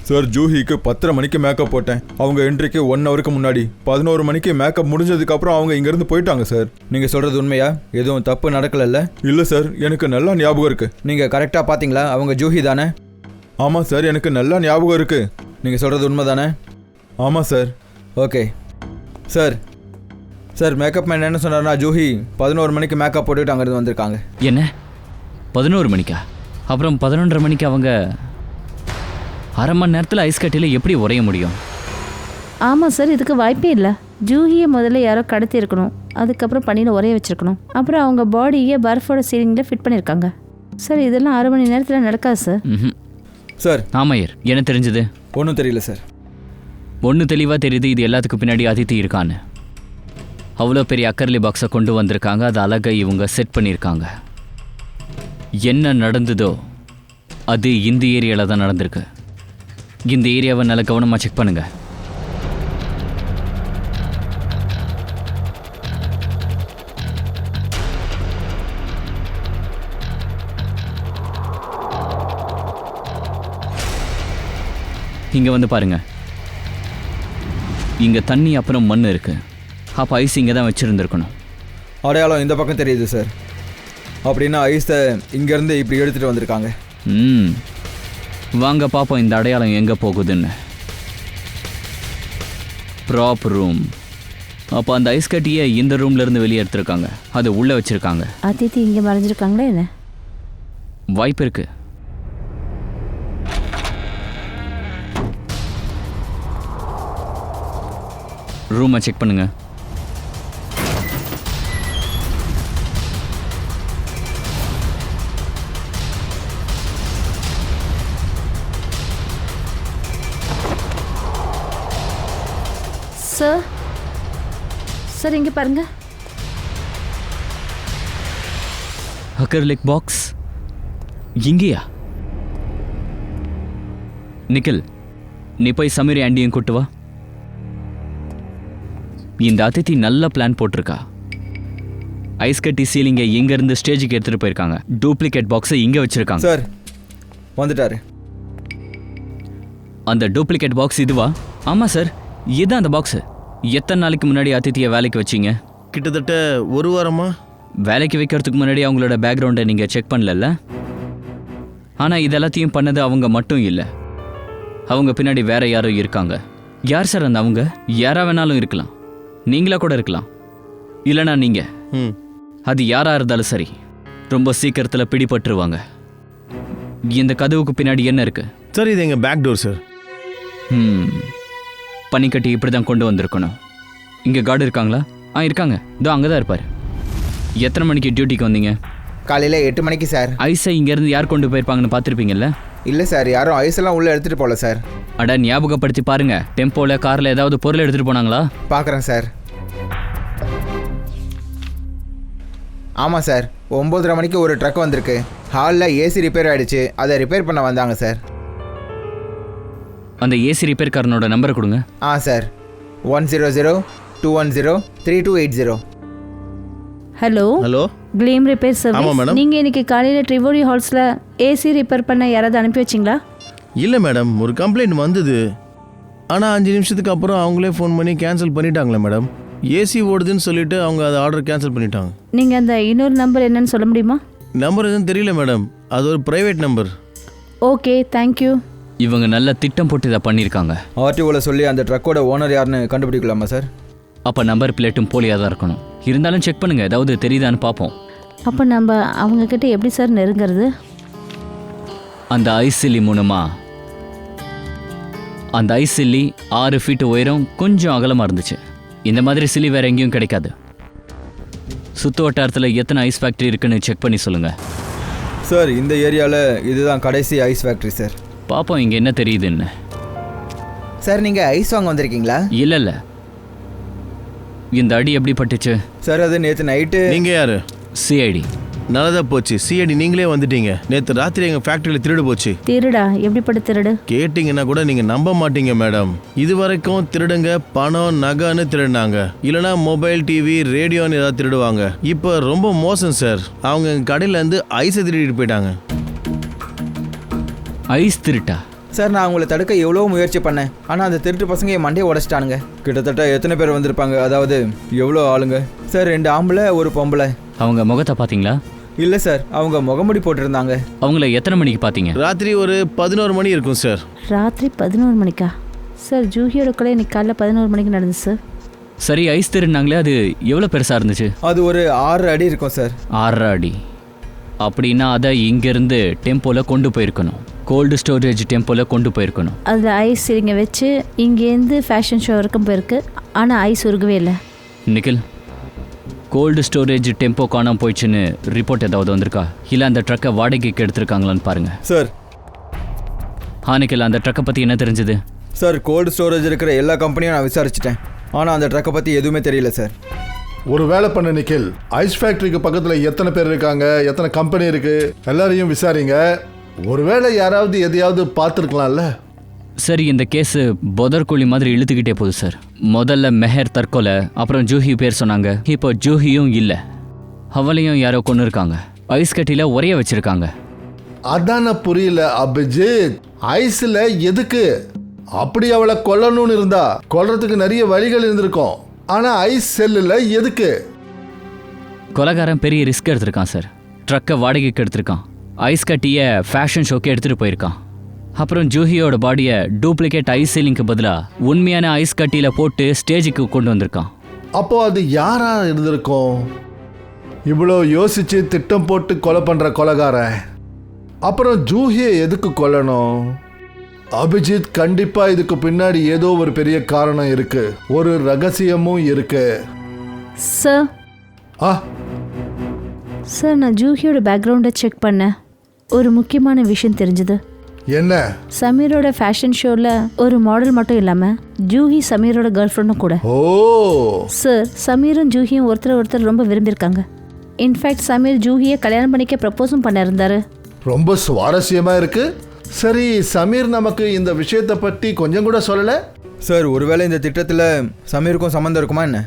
சார், ஜூஹிக்கு 10:30 மணிக்கு மேக்கப் போட்டேன். அவங்க என்ட்ரிக்கு 1 ஹவருக்கு முன்னாடி 11 மணிக்கு மேக்கப் முடிஞ்சதுக்கப்புறம் அவங்க இங்கேருந்து போயிட்டாங்க சார். நீங்கள் சொல்கிறது உண்மையா? எதுவும் தப்பு நடக்கலைல்ல? இல்லை சார், எனக்கு நல்லா ஞாபகம் இருக்குது. நீங்கள் கரெக்டாக பார்த்தீங்களா? அவங்க ஜூஹி தானே? ஆமாம் சார், எனக்கு நல்லா ஞாபகம் இருக்குது. நீங்கள் சொல்கிறது உண்மை தானே? ஆமாம் sir. Okay sir. Sir, makeup man என்ன சொன்னார்னா ஜூஹி 11 மணிக்கு மேக்கப் போட்டுட்டு அங்கேருந்து வந்திருக்காங்க. என்ன 11 மணிக்கா? அப்புறம் 11:30 மணிக்கு அவங்க அரை மணி நேரத்தில் ஐஸ் கட்டியில் எப்படி உரைய முடியும்? ஆமாம் சார், இதுக்கு வாய்ப்பே இல்லை. ஜூஹியை முதல்ல யாரோ கடத்தி இருக்கணும், அதுக்கப்புறம் பனியில் உரைய வச்சிருக்கணும். அப்புறம் அவங்க பாடியை பர்ஃபோட சீலிங்கில் ஃபிட் பண்ணியிருக்காங்க. சார், இதெல்லாம் 1/2 மணி நேரத்தில் நடக்காது சார். சார், ஆமையர், என்ன தெரிஞ்சது? ஒன்றும் தெரியல சார். ஒன்று தெளிவாக தெரியுது, இது எல்லாத்துக்கும் பின்னாடி அதித்தி இருக்கான்னு. அவ்வளோ பெரிய அக்கர்லி பாக்ஸை கொண்டு வந்திருக்காங்க, அது அழகாக இவங்க செட் பண்ணியிருக்காங்க. என்ன நடந்ததோ அது இந்த ஏரியாவில் தான் நடந்திருக்கு. இந்த ஏரியாவை நல்லா கவனமாக செக் பண்ணுங்க. இங்கே வந்து பாருங்க, இங்கே தண்ணி அப்புறம் மண் இருக்கு. அப்போ ஐஸ் இங்கே தான் வச்சுருந்துருக்கணும். அடையாளம் இந்த பக்கம் தெரியுது சார். அப்படின்னா ஐஸை இங்கேருந்து இப்படி எடுத்துகிட்டு வந்திருக்காங்க. வாங்க பார்ப்போம் இந்த அடையாளம் எங்கே போகுதுன்னு. Prop room. அப்போ அந்த ஐஸ் கட்டியை இந்த ரூம்லேருந்து வெளியே எடுத்துருக்காங்க, அது உள்ளே வச்சுருக்காங்க. அதித்தி இங்கே மறைஞ்சிருக்காங்களா என்ன? வாய்ப்பு இருக்கு. ரூமை செக் பண்ணுங்க. சார் சார் இங்கே பாருங்க. அக்கர்லிக் பாக்ஸ் இங்கேயா? நிக்கில், நீ போய் சமீர் ஆண்டியும் கூட்டு வா. இந்த அதித்தி நல்ல பிளான் போட்டிருக்கா. ஐஸ் கட்டி சீலிங்கை இங்கேருந்து ஸ்டேஜுக்கு எடுத்துகிட்டு போயிருக்காங்க. டூப்ளிகேட் பாக்ஸை இங்கே வச்சுருக்காங்க. சார் வந்துட்டாரு. அந்த டூப்ளிகேட் பாக்ஸ் இதுவா? ஆமாம் சார், இதுதான் அந்த பாக்ஸு. எத்தனை நாளைக்கு முன்னாடி அதித்தியை வேலைக்கு வச்சிங்க? கிட்டத்தட்ட ஒரு வாரமா. வேலைக்கு வைக்கிறதுக்கு முன்னாடி அவங்களோட பேக்ரவுண்டை நீங்கள் செக் பண்ணல. ஆனால் இதெல்லாத்தையும் பண்ணது அவங்க மட்டும் இல்லை, அவங்க பின்னாடி வேற யாரும் இருக்காங்க. யார் சார் அந்த அவங்க? யாரா வேணாலும் இருக்கலாம், நீங்களா கூட இருக்கலாம், இல்லைனா நீங்கள். அது யாராக இருந்தாலும் சரி, ரொம்ப சீக்கிரத்தில் பிடிபட்டுருவாங்க. இந்த கதவுக்கு பின்னாடி என்ன இருக்கு சார்? இது எங்கள் பேக் டோர் சார். பனிக்கட்டி இப்படி தான் கொண்டு வந்திருக்கணும். இங்கே கார்டு இருக்காங்களா? இருக்காங்க, இதோ அங்கே தான் இருப்பார். எத்தனை மணிக்கு டியூட்டிக்கு வந்தீங்க? காலையில் 8 மணிக்கு சார். ஐஸை இங்கேருந்து யார் கொண்டு போயிருப்பாங்கன்னு பார்த்துருப்பீங்கல்ல? இல்லை சார், யாரும் ஐஸெல்லாம் உள்ளே எடுத்துகிட்டு போகல சார். அட, ஞாபகப்படுத்தி பாருங்க. டெம்போவில் காரில் ஏதாவது பொருள் எடுத்துகிட்டு போனாங்களா? பார்க்குறேன் சார். ஆமாம் சார், 9:30 மணிக்கு ஒரு ட்ரக் வந்திருக்கு. ஹாலில் ஏசி ரிப்பேர் ஆகிடுச்சு, அதை ரிப்பேர் பண்ண வந்தாங்க சார். அந்த ஏசி ரிப்பேர்காரனோட நம்பரை கொடுங்க. சார், 100-210-3280. ஹலோ ஹலோ, க்ளீம் ரிப்பேர் ஆமாம் சர்வீஸ். மேடம். நீங்கள் இன்னைக்கு காலையில் ட்ரிவோரி ஹால்ஸில் ஏசி ரிப்பேர் பண்ண யாராவது அனுப்பி வச்சிங்களா? இல்லை மேடம், ஒரு கம்ப்ளைண்ட் வந்தது. ஆனால் 5 நிமிஷத்துக்கு அப்புறம் அவங்களே ஃபோன் பண்ணி கேன்சல் பண்ணிட்டாங்களே மேடம். ஏசி ஓடுதுன்னு சொல்லிட்டு அவங்க அதை ஆர்டர் கேன்சல் பண்ணிட்டாங்க. நீங்கள் அந்த இன்னொரு நம்பர் என்னன்னு சொல்ல முடியுமா? நம்பர் எதுவும் தெரியல மேடம், அது ஒரு ப்ரைவேட் நம்பர். Okay, thank you. இவங்க நல்ல திட்டம் போட்டு இதை பண்ணியிருக்காங்க. ஆர்டிஓவில் சொல்லி அந்த ட்ரக்கோட ஓனர் யாருன்னு கண்டுபிடிக்கலாமா சார்? அப்போ நம்பர் பிளேட்டும் போலியாக தான் இருக்கணும். இருந்தாலும் செக் பண்ணுங்கள், ஏதாவது தெரியுதான்னு பார்ப்போம். அப்போ நம்ம அவங்கக்கிட்ட எப்படி சார் நெருங்கிறது? அந்த ஐஸ் சில்லி மூலமா. அந்த ஐஸ் சில்லி 6 ஃபீட் உயரம், கொஞ்சம் அகலமாக இருந்துச்சு. இந்த மாதிரி சில்லி வேறு எங்கேயும் கிடைக்காது. சுற்று வட்டாரத்தில் எத்தனை ஐஸ் ஃபேக்ட்ரி இருக்குன்னு செக் பண்ணி சொல்லுங்கள் சார். இந்த ஏரியாவில் இதுதான் கடைசி ஐஸ் ஃபேக்ட்ரி சார். பார்ப்போம் இங்கே என்ன தெரியுதுன்னு. சார், நீங்கள் ஐஸ் வாங்க வந்திருக்கீங்களா? இல்லை, இந்த அடி எப்படி பட்டுச்சு சார்? அது நேற்று நைட்டு. நீங்கள் யார்? சிஐடி. நல்லதா போச்சு, சிஐடி நீங்களே வந்துட்டீங்க. நேற்று ராத்திரி எங்கள் ஃபேக்ட்ரியில் திருடு போச்சு. திருடா? எப்படிப்பட்ட திருடு? கேட்டிங்கன்னா கூட நீங்கள் நம்ப மாட்டீங்க மேடம். இது வரைக்கும் திருடுங்க பணம் நகைன்னு திருடினாங்க, இல்லைனா மொபைல் டிவி ரேடியோன்னு ஏதாவது திருடுவாங்க. இப்போ ரொம்ப மோசம் சார், அவங்க எங்கள் கடையிலேருந்து ஐஸை திருடிட்டு போயிட்டாங்க. ஐஸ் திருட்டா? சார், நான் உங்களை தடுக்க எவ்வளோ முயற்சி பண்ணேன், ஆனால் அந்த திருட்டு பசங்க என் மண்டையை உடச்சிட்டானுங்க. கிட்டத்தட்ட எத்தனை பேர் வந்திருப்பாங்க? அதாவது எவ்வளோ ஆளுங்க சார்? 2 ஆம்பளை, ஒரு பொம்பளை. அவங்க முகத்தை பார்த்தீங்களா? இல்லை சார், அவங்க முகமுடி போட்டிருந்தாங்க. அவங்கள எத்தனை மணிக்கு பார்த்தீங்க? ராத்திரி ஒரு 11 மணி இருக்கும் சார். ராத்திரி 11 மணிக்கா? சார், ஜூஹியோட கொலை இன்னைக்கு காலைல 11 மணிக்கு நடந்துச்சு சார். சரி, ஐஸ் திருடினாங்களே, அது எவ்வளோ பெருசாக இருந்துச்சு? அது ஒரு 6 அடி இருக்கும் சார். 6 அடி அப்படின்னா அதை இங்கேருந்து டெம்போவில் கொண்டு போயிருக்கணும். கோல்டு ஸ்டோரேஜ் டெம்போவில் கொண்டு போயிருக்கணும். அதில் ஐஸ் இங்கே வச்சு இங்கேருந்து ஃபேஷன் ஷோ வரைக்கும் போயிருக்கு, ஆனால் ஐஸ் உருகவே இல்லை. நிக்கில், கோல்டு ஸ்டோரேஜ் டெம்போ காணாமல் போயிடுச்சுன்னு ரிப்போர்ட் ஏதாவது வந்திருக்கா? இல்லை அந்த ட்ரக்கை வாடகைக்கு எடுத்துருக்காங்களான்னு பாருங்கள் சார். நிக்கில், அந்த ட்ரக்கை பற்றி என்ன தெரிஞ்சது? சார், கோல்டு ஸ்டோரேஜ் இருக்கிற எல்லா கம்பெனியும் நான் விசாரிச்சிட்டேன், ஆனால் அந்த ட்ரக்கை பற்றி எதுவுமே தெரியல சார். ஒரு வேலை பண்ண நிக்கில், ஐஸ் ஃபேக்டரிக்கு பக்கத்தில் எத்தனை பேர் இருக்காங்க, எத்தனை கம்பெனி இருக்கு, எல்லாரையும் விசாரிங்க. ஒருவேளை யாராவது எதையாவது பார்த்துருக்கலாம்ல. சரி, இந்த கேஸு பொதர்கோழி மாதிரி இழுத்துக்கிட்டே போகுது சார். முதல்ல மெஹர் தற்கொலை, அப்புறம் ஜூஹி பேர் சொன்னாங்க. இப்போ ஜூஹியும் இல்லை, அவளையும் யாரோ கொண்டு இருக்காங்க. ஐஸ் கட்டியில் உரைய வச்சிருக்காங்க. அதான புரியல அபிஜித். ஐஸில் எதுக்கு? அப்படி அவளை கொல்லணும்னு இருந்தா கொல்றதுக்கு நிறைய வழிகள் இருந்திருக்கும். ஆனா ஐஸ் செல்லுல எதுக்கு? கொலைகாரன் பெரிய ரிஸ்க் எடுத்திருக்கான் சார். ட்ரக்கை வாடகைக்கு எடுத்திருக்கான். ஐஸ் கட்டியை ஃபேஷன் ஷோக்கு எடுத்துகிட்டு போயிருக்கான். அப்புறம் ஜூஹியோட பாடியை டூப்ளிகேட் ஐஸ் சீலிங்க்கு பதிலாக உண்மையான ஐஸ் கட்டியில் போட்டு ஸ்டேஜுக்கு கொண்டு வந்திருக்கான். அப்போ அது யாரா இருந்திருக்கும்? இவ்வளோ யோசிச்சு திட்டம் போட்டு கொலை பண்ற கொலைகாரன் அப்புறம் ஜூஹியை எதுக்கு கொல்லணும்? அபிஜித் கண்டிப்பா இதுக்கு பின்னாடி ஏதோ ஒரு பெரிய காரணம் இருக்கு, ஒரு ரகசியமும் இருக்கு. சார் ஆ சார், நான் ஜூஹியோட பேக்ரவுண்டை செக் பண்ணேன். ஒரு முக்கியமான விஷயம் தெரிஞ்சது. என்ன? சமீரோட ஃபேஷன் ஷோவில் ஒரு மாடல் மட்டும் இல்லாமல் ஜூஹி சமீரோட கேர்ள் ஃப்ரெண்டும் கூட. ஓ சார், சமீரும் ஜூஹியும் ஒருத்தர் ரொம்ப விரும்பியிருக்காங்க. இன்ஃபேக்ட் சமீர் ஜூஹியை கல்யாணம் பண்ணிக்க ப்ரப்போஸும் பண்ணியிருந்தாரு. ரொம்ப சுவாரஸ்யமா இருக்கு. சரி, சமீர் நமக்கு இந்த விஷயத்தை பற்றி கொஞ்சம் கூட சொல்லல. சார், ஒருவேளை இந்த திட்டத்தில் சமீருக்கும் சம்மந்தம் இருக்குமா என்ன?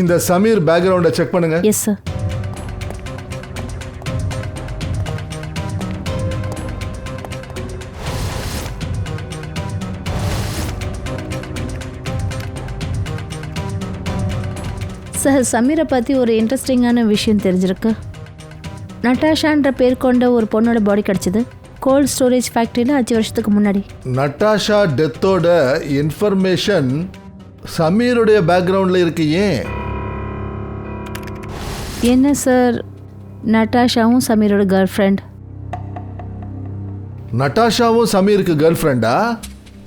இந்த சமீர் பேக்ரவுண்டை செக் பண்ணுங்க. Yes sir. சார், சமீரை பற்றி ஒரு இன்ட்ரெஸ்டிங்கான விஷயம் தெரிஞ்சிருக்கு. நட்டாஷான்ற பேர் கொண்ட ஒரு பொண்ணோட பாடி கிடச்சிது கோல்ட் ஸ்டோரேஜ் ஃபேக்ட்ரியில் 5 வருஷத்துக்கு முன்னாடி. நட்டாஷா டெத்தோட இன்ஃபர்மேஷன் சமீருடைய பேக்ரவுண்டில் இருக்கு. ஏன்? என்ன சார், நட்டாஷாவும் சமீரோட கேர்ள் ஃப்ரெண்ட். நட்டாஷாவும் சமீருக்கு கேர்ள் ஃப்ரெண்டா?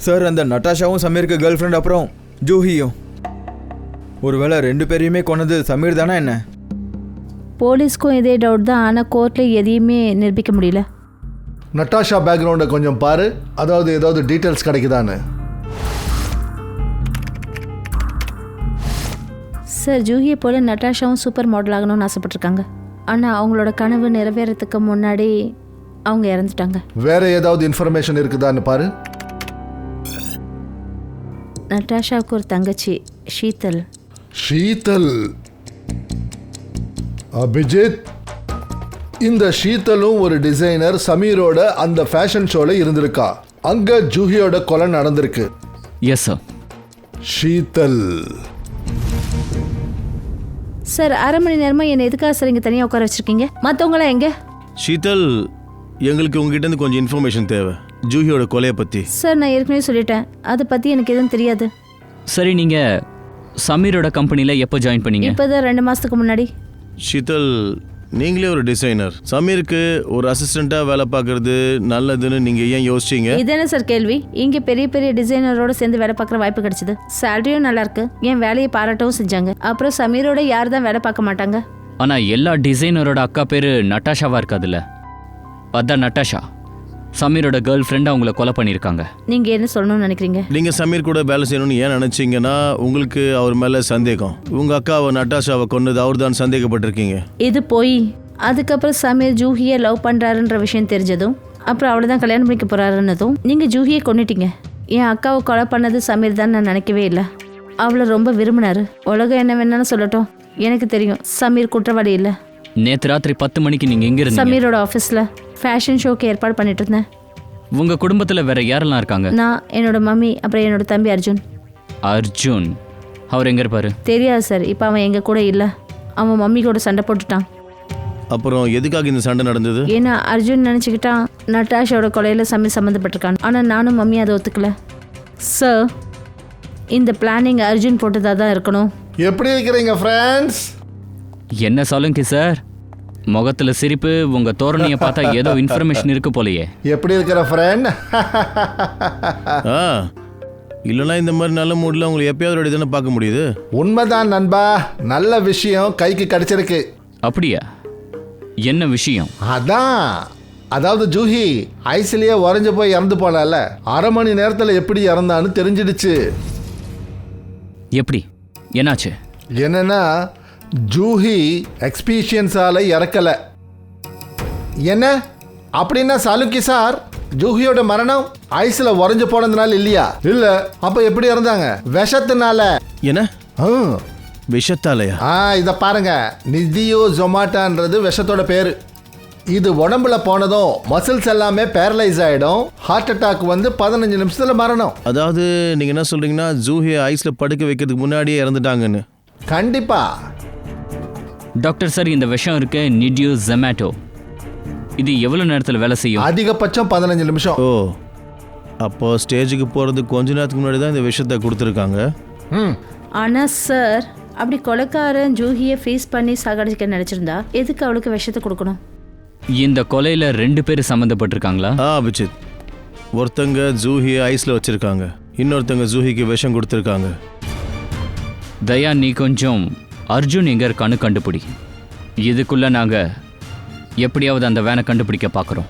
சார், அந்த நட்டாஷாவும் சமீருக்கு கேர்ள் ஃப்ரெண்ட், அப்புறம் ஜூஹியும். ஒருவேளை 2 பேரையுமே கொன்னது சமீர் தானே என்ன? போலீஸ்க்கும் இதே டவுட் தான், ஆனால் கோர்ட்டில் எதையுமே நிரூபிக்க முடியல. நட்டாஷா பேக்ரவுண்டை கொஞ்சம் பாரு, அதாவது ஏதாவது டீட்டெயில்ஸ் கிடைக்குதான்னு. சார், ஜூஹியை போல நட்டாஷாவும் சூப்பர் மாடல் ஆகணும்னு ஆசைப்பட்டிருக்காங்க. ஆனால் அவங்களோட கனவு நிறைவேறதுக்கு முன்னாடி அவங்க இறந்துட்டாங்க. வேற ஏதாவது இன்ஃபர்மேஷன் இருக்குதான்னு பாரு. நட்டாஷாவுக்கு ஒரு தங்கச்சி ஷீதல். ஷீதல்? அபிஜித், இந்த ஷீதலும் ஒரு டிசைனர் சமீரோட அந்த ஃபேஷன் ஷோல இருந்திருக்கா. அங்க ஜூஹியோட கொலை நடந்திருக்கு. Yes sir. ஷீதல் சார், 1/2 மணி நேரமாக என்னை எதுக்காக சார் இங்கே தனியாக உட்கார வச்சுருக்கீங்க? மற்றவங்களாம் எங்கே? ஷீதல், எங்களுக்கு உங்ககிட்ட இருந்து கொஞ்சம் இன்ஃபர்மேஷன் தேவை ஜூஹியோட கொலையை பற்றி. சார், நான் ஏற்கனவே சொல்லிட்டேன், அதை பற்றி எனக்கு எதுவும் தெரியாது. சரி, நீங்கள் சமீரோட கம்பெனியில் எப்போ ஜாயின் பண்ணீங்க? இப்போ தான் 2 மாதத்துக்கு முன்னாடி. ஷீதல், நீங்களே ஒரு டிசைனர், சமீருக்கு ஒரு அசிஸ்டண்ட்டாக வேலை பார்க்கறது நல்லதுன்னு நீங்கள் ஏன் யோசிச்சீங்க? இது என்ன சார் கேள்வி? இங்கே பெரிய பெரிய டிசைனரோட சேர்ந்து வேலை பார்க்குற வாய்ப்பு கிடைச்சிது. சேலரியும் நல்லா இருக்கு. என் வேலையை பாராட்டவும் செஞ்சாங்க. அப்புறம் சமீரோட யார் தான் வேலை பார்க்க மாட்டாங்க? ஆனால் எல்லா டிசைனரோட அக்கா பேர் நட்டாஷாவாக இருக்காதுல்ல? அதான் நட்டாஷா சமீரோட கேர்ள் ஃப்ரெண்ட் அவங்கள கொலை பண்ணியிருக்காங்க. நீங்கள் என்ன சொல்லணும்னு நினைக்கிறீங்க? நீங்கள் சமீர் கூட வேலை செய்யணும்னு ஏன் நினச்சிங்கன்னா உங்களுக்கு அவர் மேலே சந்தேகம். உங்கள் அக்காவை நட்டாஷாவை கொன்னது அவர் தான் சந்தேகப்பட்டிருக்கீங்க. இது போய் அதுக்கப்புறம் சமீர் ஜூஹியை லவ் பண்ணுறாருன்ற விஷயம் தெரிஞ்சதும், அப்புறம் அவளை தான் கல்யாணம் பண்ணிக்க போகிறாருன்னதும் நீங்கள் ஜூஹியை கொன்னிட்டீங்க. என் அக்காவை கொலை பண்ணது சமீர் தான் நான் நினைக்கவே இல்லை. அவளை ரொம்ப விரும்பினாரு. உலகம் என்ன வேணாலும் சொல்லட்டும், எனக்கு தெரியும் சமீர் குற்றவாளி இல்லை. நேற்று ராத்திரி 10 மணிக்கு நீங்கள் எங்கே இருந்தீங்க? சமீரோட ஆஃபீஸில் ஃபேஷன் ஷோக்கு ஏற்பாடு பண்ணிட்டு இருந்தேன். உங்கள் குடும்பத்தில் வேற யாரெல்லாம் இருக்காங்க? நான், என்னோட மம்மி, அப்புறம் என்னோட தம்பி அர்ஜுன். அர்ஜுன் அவர் எங்கே இருப்பாரு? தெரியாது சார். இப்போ அவன் எங்கள் கூட இல்லை. அவன் மம்மி கூட சண்டை போட்டுட்டான். அப்புறம் எதுக்காக இந்த சண்டை நடந்தது? ஏன்னா அர்ஜுன் நினச்சிக்கிட்டான் நட்டாஷோட கொலையில் சமீர் சம்மந்தப்பட்டிருக்கான். ஆனால் நானும் மம்மி அதை ஒத்துக்கல. சார், இந்த பிளானிங் அர்ஜுன் போட்டதாக தான் இருக்கணும். எப்படி இருக்கிறீங்க ஃப்ரெண்ட்ஸ்? என்ன சொல்லுங்க சார், முகத்துல சிரிப்பு, உங்க தோரணையை பார்த்தா ஏதோ இன்ஃபர்மேஷன் இருக்கு போலயே. எப்படி இருக்கிற ஃப்ரெண்ட்? இல்லைனா இந்த மாதிரி நல்ல மூடில் உங்களை எப்பயாவது தானே பார்க்க முடியுது. உண்மைதான் நண்பா, நல்ல விஷயம் கைக்கு கிடைச்சிருக்கு. அப்படியா? என்ன விஷயம்? அதாவது ஜூஹி ஐஸ்லயே உறைஞ்சு போய் இறந்து போனால, 1/2 மணி நேரத்தில் எப்படி இறந்தான்னு தெரிஞ்சிடுச்சு. எப்படி? என்னாச்சு? என்னன்னா ஜூஹி எக்ஸ்பீஷியன்ஸால இறக்கல. என்ன அப்படின்னா சாலுக்கி சார், ஜூஹியோட மரணம் ஐஸ்ல உறைஞ்சு போனதுனால இல்லையா? இல்ல, அப்ப எப்படி இறந்தாங்க? விஷத்தினால. என்ன விஷத்தாலையா? இத பாருங்க, நிதியோ ஜொமாட்டான்றது விஷத்தோட பேரு. இது உடம்புல போனதும் மசில்ஸ் எல்லாமே பேரலைஸ் ஆயிடும். ஹார்ட் அட்டாக் வந்து 15 நிமிஷத்துல மரணம். அதாவது நீங்க என்ன சொல்றீங்கன்னா ஜூஹியை ஐஸ்ல படுக்க வைக்கிறதுக்கு முன்னாடியே இறந்துட்டாங்கன்னு? கண்டிப்பா. டாக்டர் சார், இந்த விஷம் இருக்கு நிடியூ ஜொமேட்டோ, இது எவ்வளவு நேரத்தில் வேலை செய்யும்? அதிகபட்சம் 15 நிமிஷம். ஓ, அப்போ ஸ்டேஜுக்கு போறது கொஞ்ச நேரத்துக்கு முன்னாடி தான் இந்த விஷயத்தை கொடுத்துருக்காங்க. ஆனா சார், அப்படி கொலைக்காரன் ஜூஹியை ஃபேஸ் பண்ணி சாகடிக்க நினைச்சிருந்தா எதுக்கு அவளுக்கு விஷத்தை கொடுக்கணும்? இந்த கொலையில 2 பேர் சம்மந்தப்பட்டிருக்காங்களா? அபிஜித், ஒருத்தங்க ஜூஹியை ஐஸ்ல வச்சிருக்காங்க, இன்னொருத்தங்க ஜூஹிக்கு விஷம் கொடுத்துருக்காங்க. தயா, நீ கொஞ்சம் அர்ஜுன் எங்க இருக்கான்னு கண்டுபிடி. இதுக்குள்ள நாங்க எப்படியாவது அந்த வேனை கண்டுபிடிக்க பார்க்குறோம்.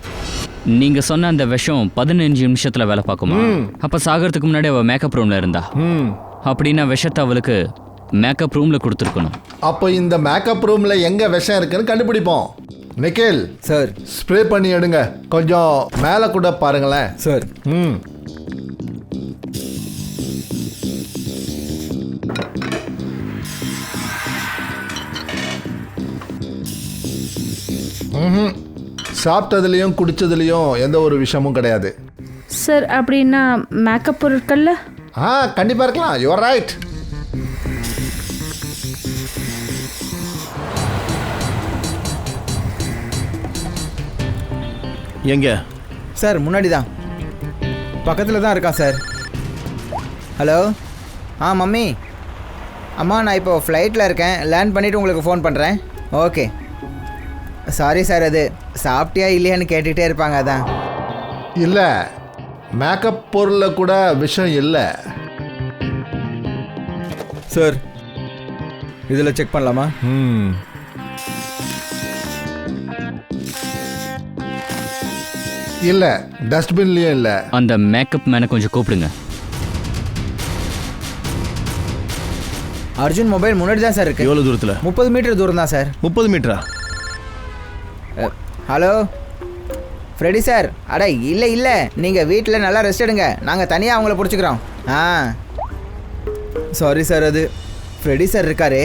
நீங்க சொன்ன அந்த விஷம் 15 நிமிஷத்துல வேலை பார்க்குமா? அப்ப சாகிறதுக்கு முன்னாடி அவ மேக்கப் ரூம்ல இருந்தா, அப்படின்னா விஷத்தை அவளுக்கு மேக்கப் ரூம்ல கொடுத்துருக்கணும். அப்போ இந்த மேக்கப் ரூம்ல எங்க விஷம் இருக்குன்னு கண்டுபிடிப்போம். நிக்கில் சார், ஸ்ப்ரே பண்ணி எடுங்க. கொஞ்சம் மேலே கூட பாருங்களேன். சார். சாப்பிட்டதுலையும் குடிச்சதுலையும் எந்த ஒரு விஷயமும் கிடையாது. சார், அப்படின்னா மேக்கப் பொருட்கள்ல? கண்டிப்பா இருக்கலாம். You are right. எங்க? சார், முன்னாடி தான், பக்கத்தில் தான் இருக்கான் சார். ஹலோ. மம்மி. அம்மா, நான் இப்போ ஃப்ளைட்டில் இருக்கேன். லேண்ட் பண்ணிவிட்டு உங்களுக்கு ஃபோன் பண்ணுறேன். ஓகே. சாரி சார், அது சாப்பிட்டியா இல்லையான்னு கேட்டுகிட்டே இருப்பாங்க, அதான். இல்லை, மேக்கப் பொருளில் கூட விஷம் இல்லை சார். இதில் செக் பண்ணலாமா? இல்லை, டஸ்ட்பின்லேயும் இல்லை. அந்த மேக்கப் மேனை கொஞ்சம் கூப்பிடுங்க. அர்ஜுன் மொபைல் முன்னாடி தான் சார் இருக்கு. எவ்வளோ தூரத்தில்? 30 மீட்டர் தூரம் தான் சார். 30 மீட்டரா? Hello Freddy sir. அட இல்லை இல்லை, நீங்கள் வீட்டில் நல்லா ரெஸ்ட் எடுங்க, நாங்கள் தனியாக அவங்கள பிடிச்சிக்கிறோம். சாரி சார், அது ஃப்ரெடி சார் இருக்காரு.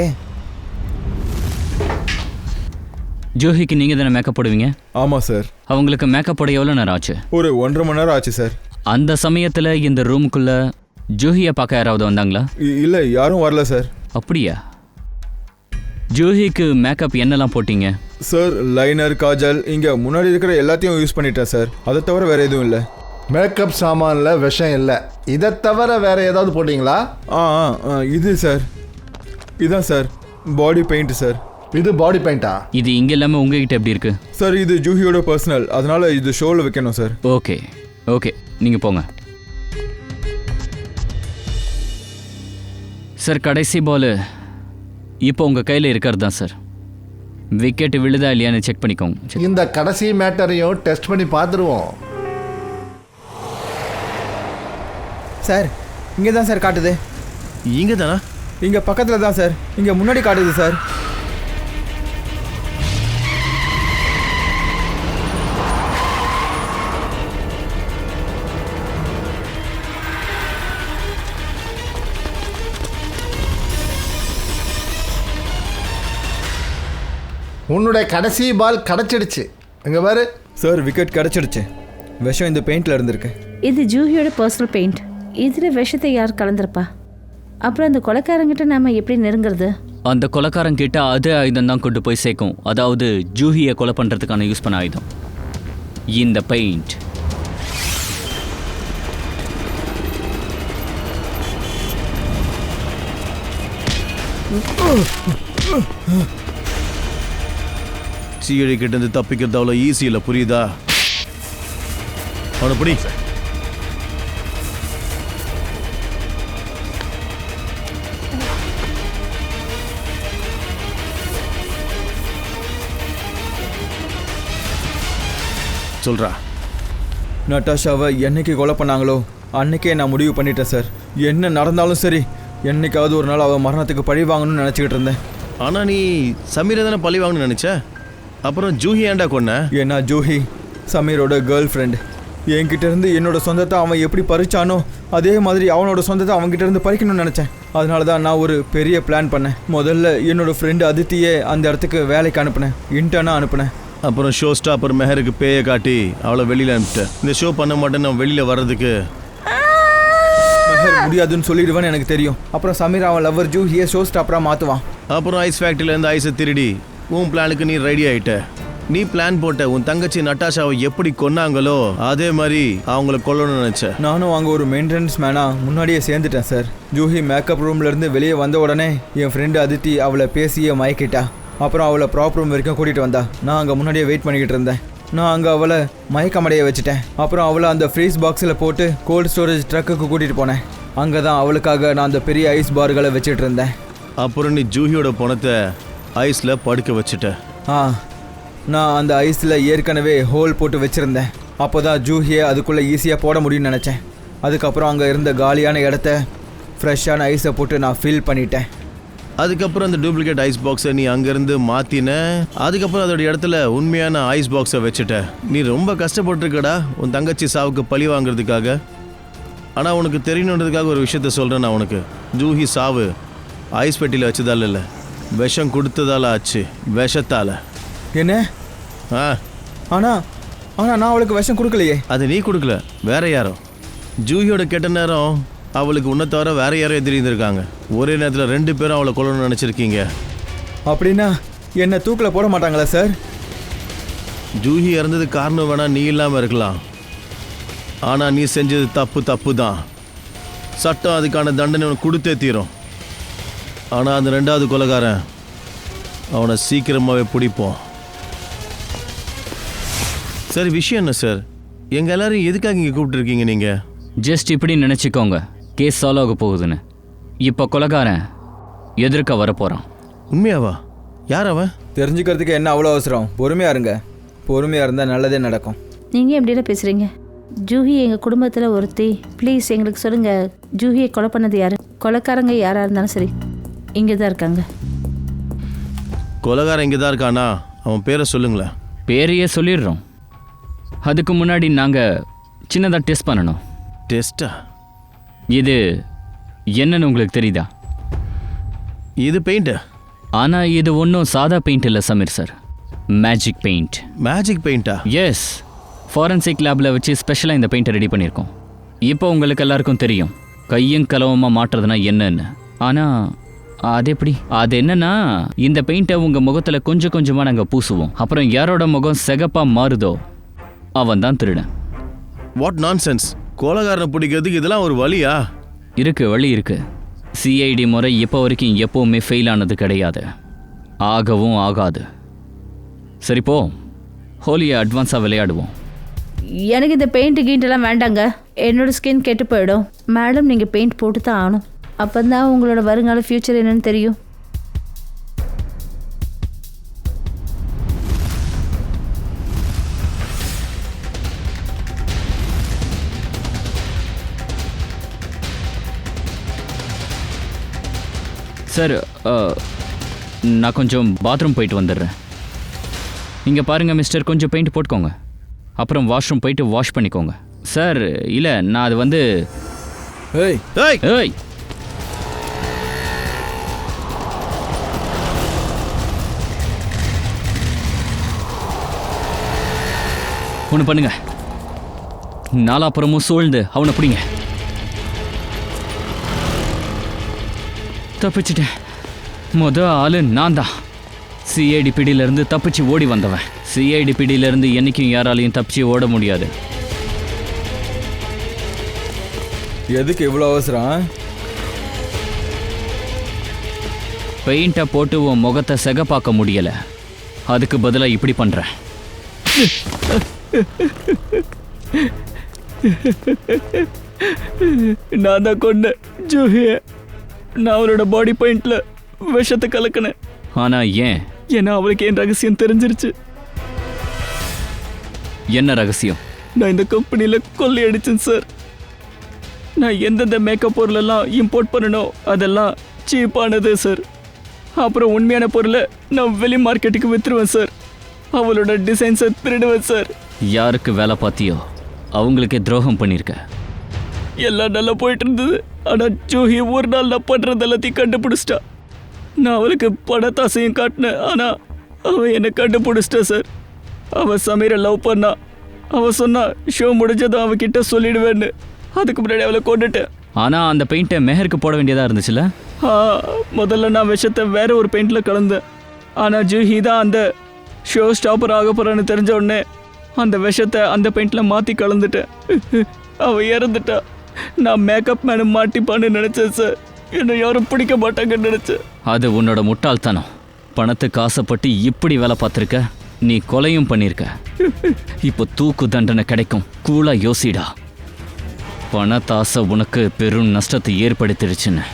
ஜூஹிக்கு நீங்கள் தானே மேக்கப் போடுவீங்க? ஆமாம் சார். அவங்களுக்கு மேக்கப் போட எவ்வளோ நேரம் ஆச்சு? ஒரு 1.5 மணி நேரம் ஆச்சு சார். அந்த சமயத்தில் இந்த ரூமுக்குள்ள ஜூஹியை பார்க்க யாராவது வந்தாங்களா? இல்லை, யாரும் வரல சார். அப்படியா? ஜூஹிக்கு மேக்கப் என்னெல்லாம் போட்டீங்க? சார், லைனர், காஜல், இங்கே முன்னாடி இருக்கிற எல்லாத்தையும் யூஸ் பண்ணிட்டேன் சார். அதை தவிர வேறு எதுவும் இல்லை. மேக்கப் சாமானில் விஷம் இல்லை. இதை தவிர வேற ஏதாவது போட்டிங்களா? இது சார், இதான் சார் பாடி பெயிண்ட் சார். இது பாடி பெயிண்டா? இது இங்கே இல்லாமல் உங்ககிட்ட எப்படி இருக்கு? சார், இது ஜூஹியோட பர்சனல், அதனால இது ஷோவில் வைக்கணும் சார். ஓகே ஓகே, நீங்கள் போங்க சார். கடைசி பால் இப்போ உங்கள் கையில் இருக்கிறது தான் சார். விக்கெட் விழுதா இல்லையான்னு செக் பண்ணிக்கோங்க. இந்த கடைசி மேட்டரையும் டெஸ்ட் பண்ணி பார்த்துருவோம். சார், இங்கே தான் சார் காட்டுது. இங்கே தானா? இங்கே பக்கத்தில் தான் சார், இங்கே முன்னாடி காட்டுது சார். உன்னுடைய கடைசி பால் கிடைச்சிடுச்சு. இங்கே பாரு சார், விக்கெட் கிடச்சிடுச்சு. விஷம் இந்த பெயிண்டில் இருந்திருக்கு. இது ஜூஹியோட பர்சனல் பெயிண்ட். இதில் விஷத்தை யார் கலந்துருப்பா? அப்புறம் அந்த கொலைக்காரங்கிட்ட நாம எப்படி நெருங்கிறது? அந்த கொலைக்காரன் கிட்ட அதே ஆயுதம் தான் கொண்டு போய் சேர்க்கும். அதாவது ஜூஹியை கொலை பண்ணுறதுக்கான யூஸ் பண்ண ஆயுதம் இந்த பெயிண்ட். சீழி கிட்ட இருந்து தப்பிக்கிறது அவ்வளோ ஈஸி இல்லை, புரியுதா? அவனை பிடி. சொல்றா. நட்டாஷாவை என்னைக்கு கொலை பண்ணாங்களோ அன்னைக்கே நான் முடிவு பண்ணிட்டேன் சார். என்ன நடந்தாலும் சரி, என்னைக்காவது ஒரு நாள் அவள் மரணத்துக்கு பழி வாங்கணும்னு நினச்சிக்கிட்டு இருந்தேன். ஆனால் நீ சமீரை தானே பழி வாங்கணும்னு நினச்ச, அப்புறம் ஜூஹி ஏன்டா கொன்ன? ஏன்னா ஜூஹி சமீரோட கேர்ள் ஃப்ரெண்ட். என்கிட்ட இருந்து என்னோட சொந்தத்தை அவன் எப்படி பறிச்சானோ அதே மாதிரி அவனோட சொந்தத்தை அவன்கிட்ட இருந்து பறிக்கணும்னு நினச்சேன். அதனால தான் நான் ஒரு பெரிய பிளான் பண்ணேன். முதல்ல என்னோட ஃப்ரெண்டு அதித்தியே அந்த இடத்துக்கு வேலைக்கு அனுப்புனேன், இன்டர்னாக அனுப்புனேன். அப்புறம் ஷோ ஸ்டாப்பர் மெஹருக்கு பேயை காட்டி அவளை வெளியில் அனுப்பிட்டேன். இந்த ஷோ பண்ண மாட்டேன்னு அவன் வெளியில் வர்றதுக்கு. மெஹர் முடியாதுன்னு சொல்லிடுவேன்னு எனக்கு தெரியும். அப்புறம் சமீர் அவன் லவ்வர் ஜூஹியை ஷோ ஸ்டாப்பராக மாற்றுவான். அப்புறம் ஐஸ் ஃபேக்ட்ரியிலேருந்து ஐஸை திருடி உன் பிளானுக்கு நீ ரெடி ஆயிட்ட. நீ பிளான் போட்ட உன் தங்கச்சி நட்டாஷாவை எப்படி கொன்னாங்களோ அதே மாதிரி அவங்கள கொல்லணும்னு நினைச்ச. நானும் அங்கே ஒரு மெயின்டெனன்ஸ் மேனாக முன்னாடியே சேர்ந்துட்டேன் சார். ஜூஹி மேக்கப் ரூம்லேருந்து வெளியே வந்த உடனே என் ஃப்ரெண்டு அதித்தி அவளை பேசியே மயக்கிட்டா. அப்புறம் அவளை ப்ராப் ரூம் வரைக்கும் கூட்டிகிட்டு வந்தா. நான் அங்கே முன்னாடியே வெயிட் பண்ணிக்கிட்டு இருந்தேன். நான் அங்கே அவளை மயக்கமடைய வச்சுட்டேன். அப்புறம் அவளை அந்த ஃப்ரீஸ் பாக்ஸில் போட்டு கோல்ட் ஸ்டோரேஜ் ட்ரக்குக்கு கூட்டிகிட்டு போனேன். அங்கே தான் அவளுக்காக நான் அந்த பெரிய ஐஸ் பார்களை வச்சுட்டு இருந்தேன். அப்புறம் நீ ஜூஹியோட பணத்தை ஐஸில் படுக்க வச்சுட்ட. நான் அந்த ஐஸில் ஏற்கனவே ஹோல் போட்டு வச்சுருந்தேன். அப்போ தான் ஜூஹியை அதுக்குள்ளே ஈஸியாக போட முடியும்னு நினச்சேன். அதுக்கப்புறம் அங்கே இருந்த காலியான இடத்த ஃப்ரெஷ்ஷான ஐஸை போட்டு நான் ஃபில் பண்ணிட்டேன். அதுக்கப்புறம் அந்த டூப்ளிகேட் ஐஸ் பாக்ஸை நீ அங்கேருந்து மாற்றின. அதுக்கப்புறம் அதோட இடத்துல உண்மையான ஐஸ் பாக்ஸை வச்சுட்ட. நீ ரொம்ப கஷ்டப்பட்டுருக்கடா உன் தங்கச்சி சாவுக்கு பழி வாங்குறதுக்காக. ஆனால் உனக்கு தெரியணுன்றதுக்காக ஒரு விஷயத்த சொல்கிறேன் நான் உனக்கு. ஜூஹி சாவு ஐஸ் பெட்டியில் வச்சதால இல்லை, விஷம் கொடுத்ததால ஆச்சு. விஷத்தால். என்ன? ஆனால் நான் அவளுக்கு விஷம் கொடுக்கலையே. அது நீ கொடுக்கல, வேற யாரோ. ஜூஹியோட கெட்ட நேரம் அவளுக்கு உன்னை தவிர வேற யாரும் எதிரி இருந்திருக்காங்க. ஒரே நேரத்தில் 2 பேரும் அவளை கொல்லணும்னு நினச்சிருக்கீங்க. அப்படின்னா என்ன தூக்கில் போட மாட்டாங்களா சார்? ஜூஹி இறந்தது காரணம் வேணா நீ இல்லாமல் இருக்கலாம். ஆனால் நீ செஞ்சது தப்பு தான். சட்டம் அதுக்கான தண்டனை உனக்கு கொடுத்தே தீரும். ஆனால் அந்த 2வது கொலைகாரன் அவனை சீக்கிரமாகவே பிடிப்போம். சரி, விஷயம் என்ன சார்? எங்கள் எல்லாரும் எதுக்காக இங்கே கூப்பிட்டுருக்கீங்க நீங்கள்? ஜஸ்ட் இப்படி நினச்சிக்கோங்க, கேஸ் சால்வ் ஆக போகுதுன்னு. இப்போ கொலைகாரன் எதிர்க்க வரப்போகிறான். உண்மையாவா? யார் அவன்? தெரிஞ்சுக்கிறதுக்கு என்ன அவ்வளோ அவசரம்? பொறுமையாக இருங்க. பொறுமையாக இருந்தால் நல்லதே நடக்கும். நீங்கள் எப்படிலாம் பேசுகிறீங்க? ஜூஹி எங்கள் குடும்பத்தில் ஒருத்தி. ப்ளீஸ் எங்களுக்கு சொல்லுங்கள், ஜூஹியை கொலை பண்ணது யார்? கொலைக்காரங்க யாராக இருந்தாலும் சரி இங்கே தான் இருக்காங்க. கொலைகாரன் இங்கே தான் இருக்கானா? அவன் பேரை சொல்லுங்களேன். பேரையே சொல்லிடுறோம். அதுக்கு முன்னாடி நாங்கள் சின்னதாக டெஸ்ட் பண்ணணும். டெஸ்டா? இது என்னன்னு உங்களுக்கு தெரியுதா? இது பெயிண்ட்டு. ஆனால் இது ஒன்றும் சாதா பெயிண்ட் இல்லை Sameer sir, magic paint. Magic பெயிண்டா? எஸ், ஃபாரன்சிக் லேபில் வச்சு ஸ்பெஷலாக இந்த பெயிண்ட்டை ரெடி பண்ணியிருக்கோம். இப்போ உங்களுக்கு எல்லாருக்கும் தெரியும் கையும் கலவமாக மாட்டுறதுனா என்னன்னு. ஆனால் அது எப்படி? அது என்னன்னா, இந்த பெயிண்ட்டை உங்கள் முகத்தில் கொஞ்சம் கொஞ்சமாக நாங்கள் பூசுவோம். அப்புறம் யாரோட முகம் சிகப்பாக மாறுதோ அவன் தான் திருடன். What nonsense! கொலைகாரனை பிடிக்கிறதுக்கு இதெல்லாம் ஒரு வழியா? வழி இருக்கு. சிஐடி முறை இப்போ வரைக்கும் எப்போவுமே ஃபெயில் ஆனது கிடையாது, ஆகவும் ஆகாது. சரிப்போ ஹோலியை அட்வான்ஸாக விளையாடுவோம். எனக்கு இந்த பெயிண்ட் கீண்டெல்லாம் வேண்டாங்க. என்னோட ஸ்கின் கெட்டு போயிடும். மேடம், நீங்கள் பெயிண்ட் போட்டு தான் ஆகணும். அப்போ தான் உங்களோட வருங்கால ஃப்யூச்சர் என்னன்னு தெரியும். சார், நான் கொஞ்சம் பாத்ரூம் போயிட்டு வந்துடுறேன். இங்கே பாருங்கள் மிஸ்டர், கொஞ்சம் பெயிண்ட் போட்டுக்கோங்க. அப்புறம் வாஷ்ரூம் போயிட்டு வாஷ் பண்ணிக்கோங்க. சார், இல்லை நான் அது வந்து... ஏய் ஏய் ஏய், ஒன்று பண்ணுங்க, நாலாப்புறமும் சூழ்ந்து அவனை பிடிங்க. தப்பிச்சிட்டேன். ஆளு நான் தான். சிஐடி பிடியிலேருந்து தப்பிச்சு ஓடி வந்தவன். சிஐடி பிடியிலேருந்து என்றைக்கும் யாராலையும் தப்பிச்சு ஓட முடியாது. எதுக்கு இவ்வளோ அவசரம்? பெயிண்ட்டை போட்டு உன் முகத்தை சிகப்பாக்க முடியலை, அதுக்கு பதிலாக இப்படி பண்ணுறேன். நான் தான் கொண்டேன் ஜூஹியை. நான் அவளோட பாடி பெயிண்டில் விஷத்தை கலக்கினேன். ஆனால் ஏன்? ஏன்னா அவளுக்கு என் ரகசியம் தெரிஞ்சிருச்சு. என்ன ரகசியம்? நான் இந்த கம்பெனியில் கொள்ளையடிச்சேன் சார். நான் எந்தெந்த மேக்கப் பொருளெல்லாம் இம்போர்ட் பண்ணணும் அதெல்லாம் சீப்பானது சார். அப்புறம் உண்மையான பொருளை நான் வெளி மார்க்கெட்டுக்கு விற்றுருவேன் சார். அவளோட டிசைன்ஸை திருடுவேன் சார். யாருக்கு வேலை பார்த்தியோ அவங்களுக்கே துரோகம் பண்ணியிருக்க. எல்லாம் நல்லா போயிட்டு இருந்தது. ஆனால் ஜூஹி ஒரு நாள் நான் பண்ணுறது எல்லாத்தையும் கண்டுபிடிச்சிட்டா. நான் அவளுக்கு பணத்தாசையும் காட்டினேன், ஆனால் அவன் என்னை கண்டுபிடிச்சிட்டா சார். அவன் சமீரை லவ் பண்ணா. அவன் சொன்னா ஷோ முடிஞ்சதும் அவகிட்ட சொல்லிடுவேன்னு. அதுக்கு முன்னாடி அவளை கொண்டுட்டேன். ஆனால் அந்த பெயிண்ட்டை மெஹருக்கு போட வேண்டியதாக இருந்துச்சுல்ல? முதல்ல நான் விஷத்தை வேற ஒரு பெயிண்டில் கலந்தேன். ஆனால் ஜூஹி தான் அந்த ஷோ ஸ்டாப்பர் ஆக போகிறான்னு தெரிஞ்ச உடனே அந்த விஷத்தை அந்த பெயிண்டில் மாற்றி கலந்துட்டேன். அவள் இறந்துட்டா. நான் மேக்கப் மேனு மாட்டிப்பான்னு நினச்சேன் சார். என்னை யாரும் பிடிக்க மாட்டாங்கன்னு நினச்சேன். அது உன்னோட முட்டாள்தனம். பணத்துக்கு ஆசைப்பட்டு இப்படி வேலை பார்த்துருக்க. நீ கொலையும் பண்ணியிருக்க. இப்போ தூக்கு தண்டனை கிடைக்கும். கூலா யோசிடா. பணத்தாசை உனக்கு பெரும் நஷ்டத்தை ஏற்படுத்திடுச்சுன்னு.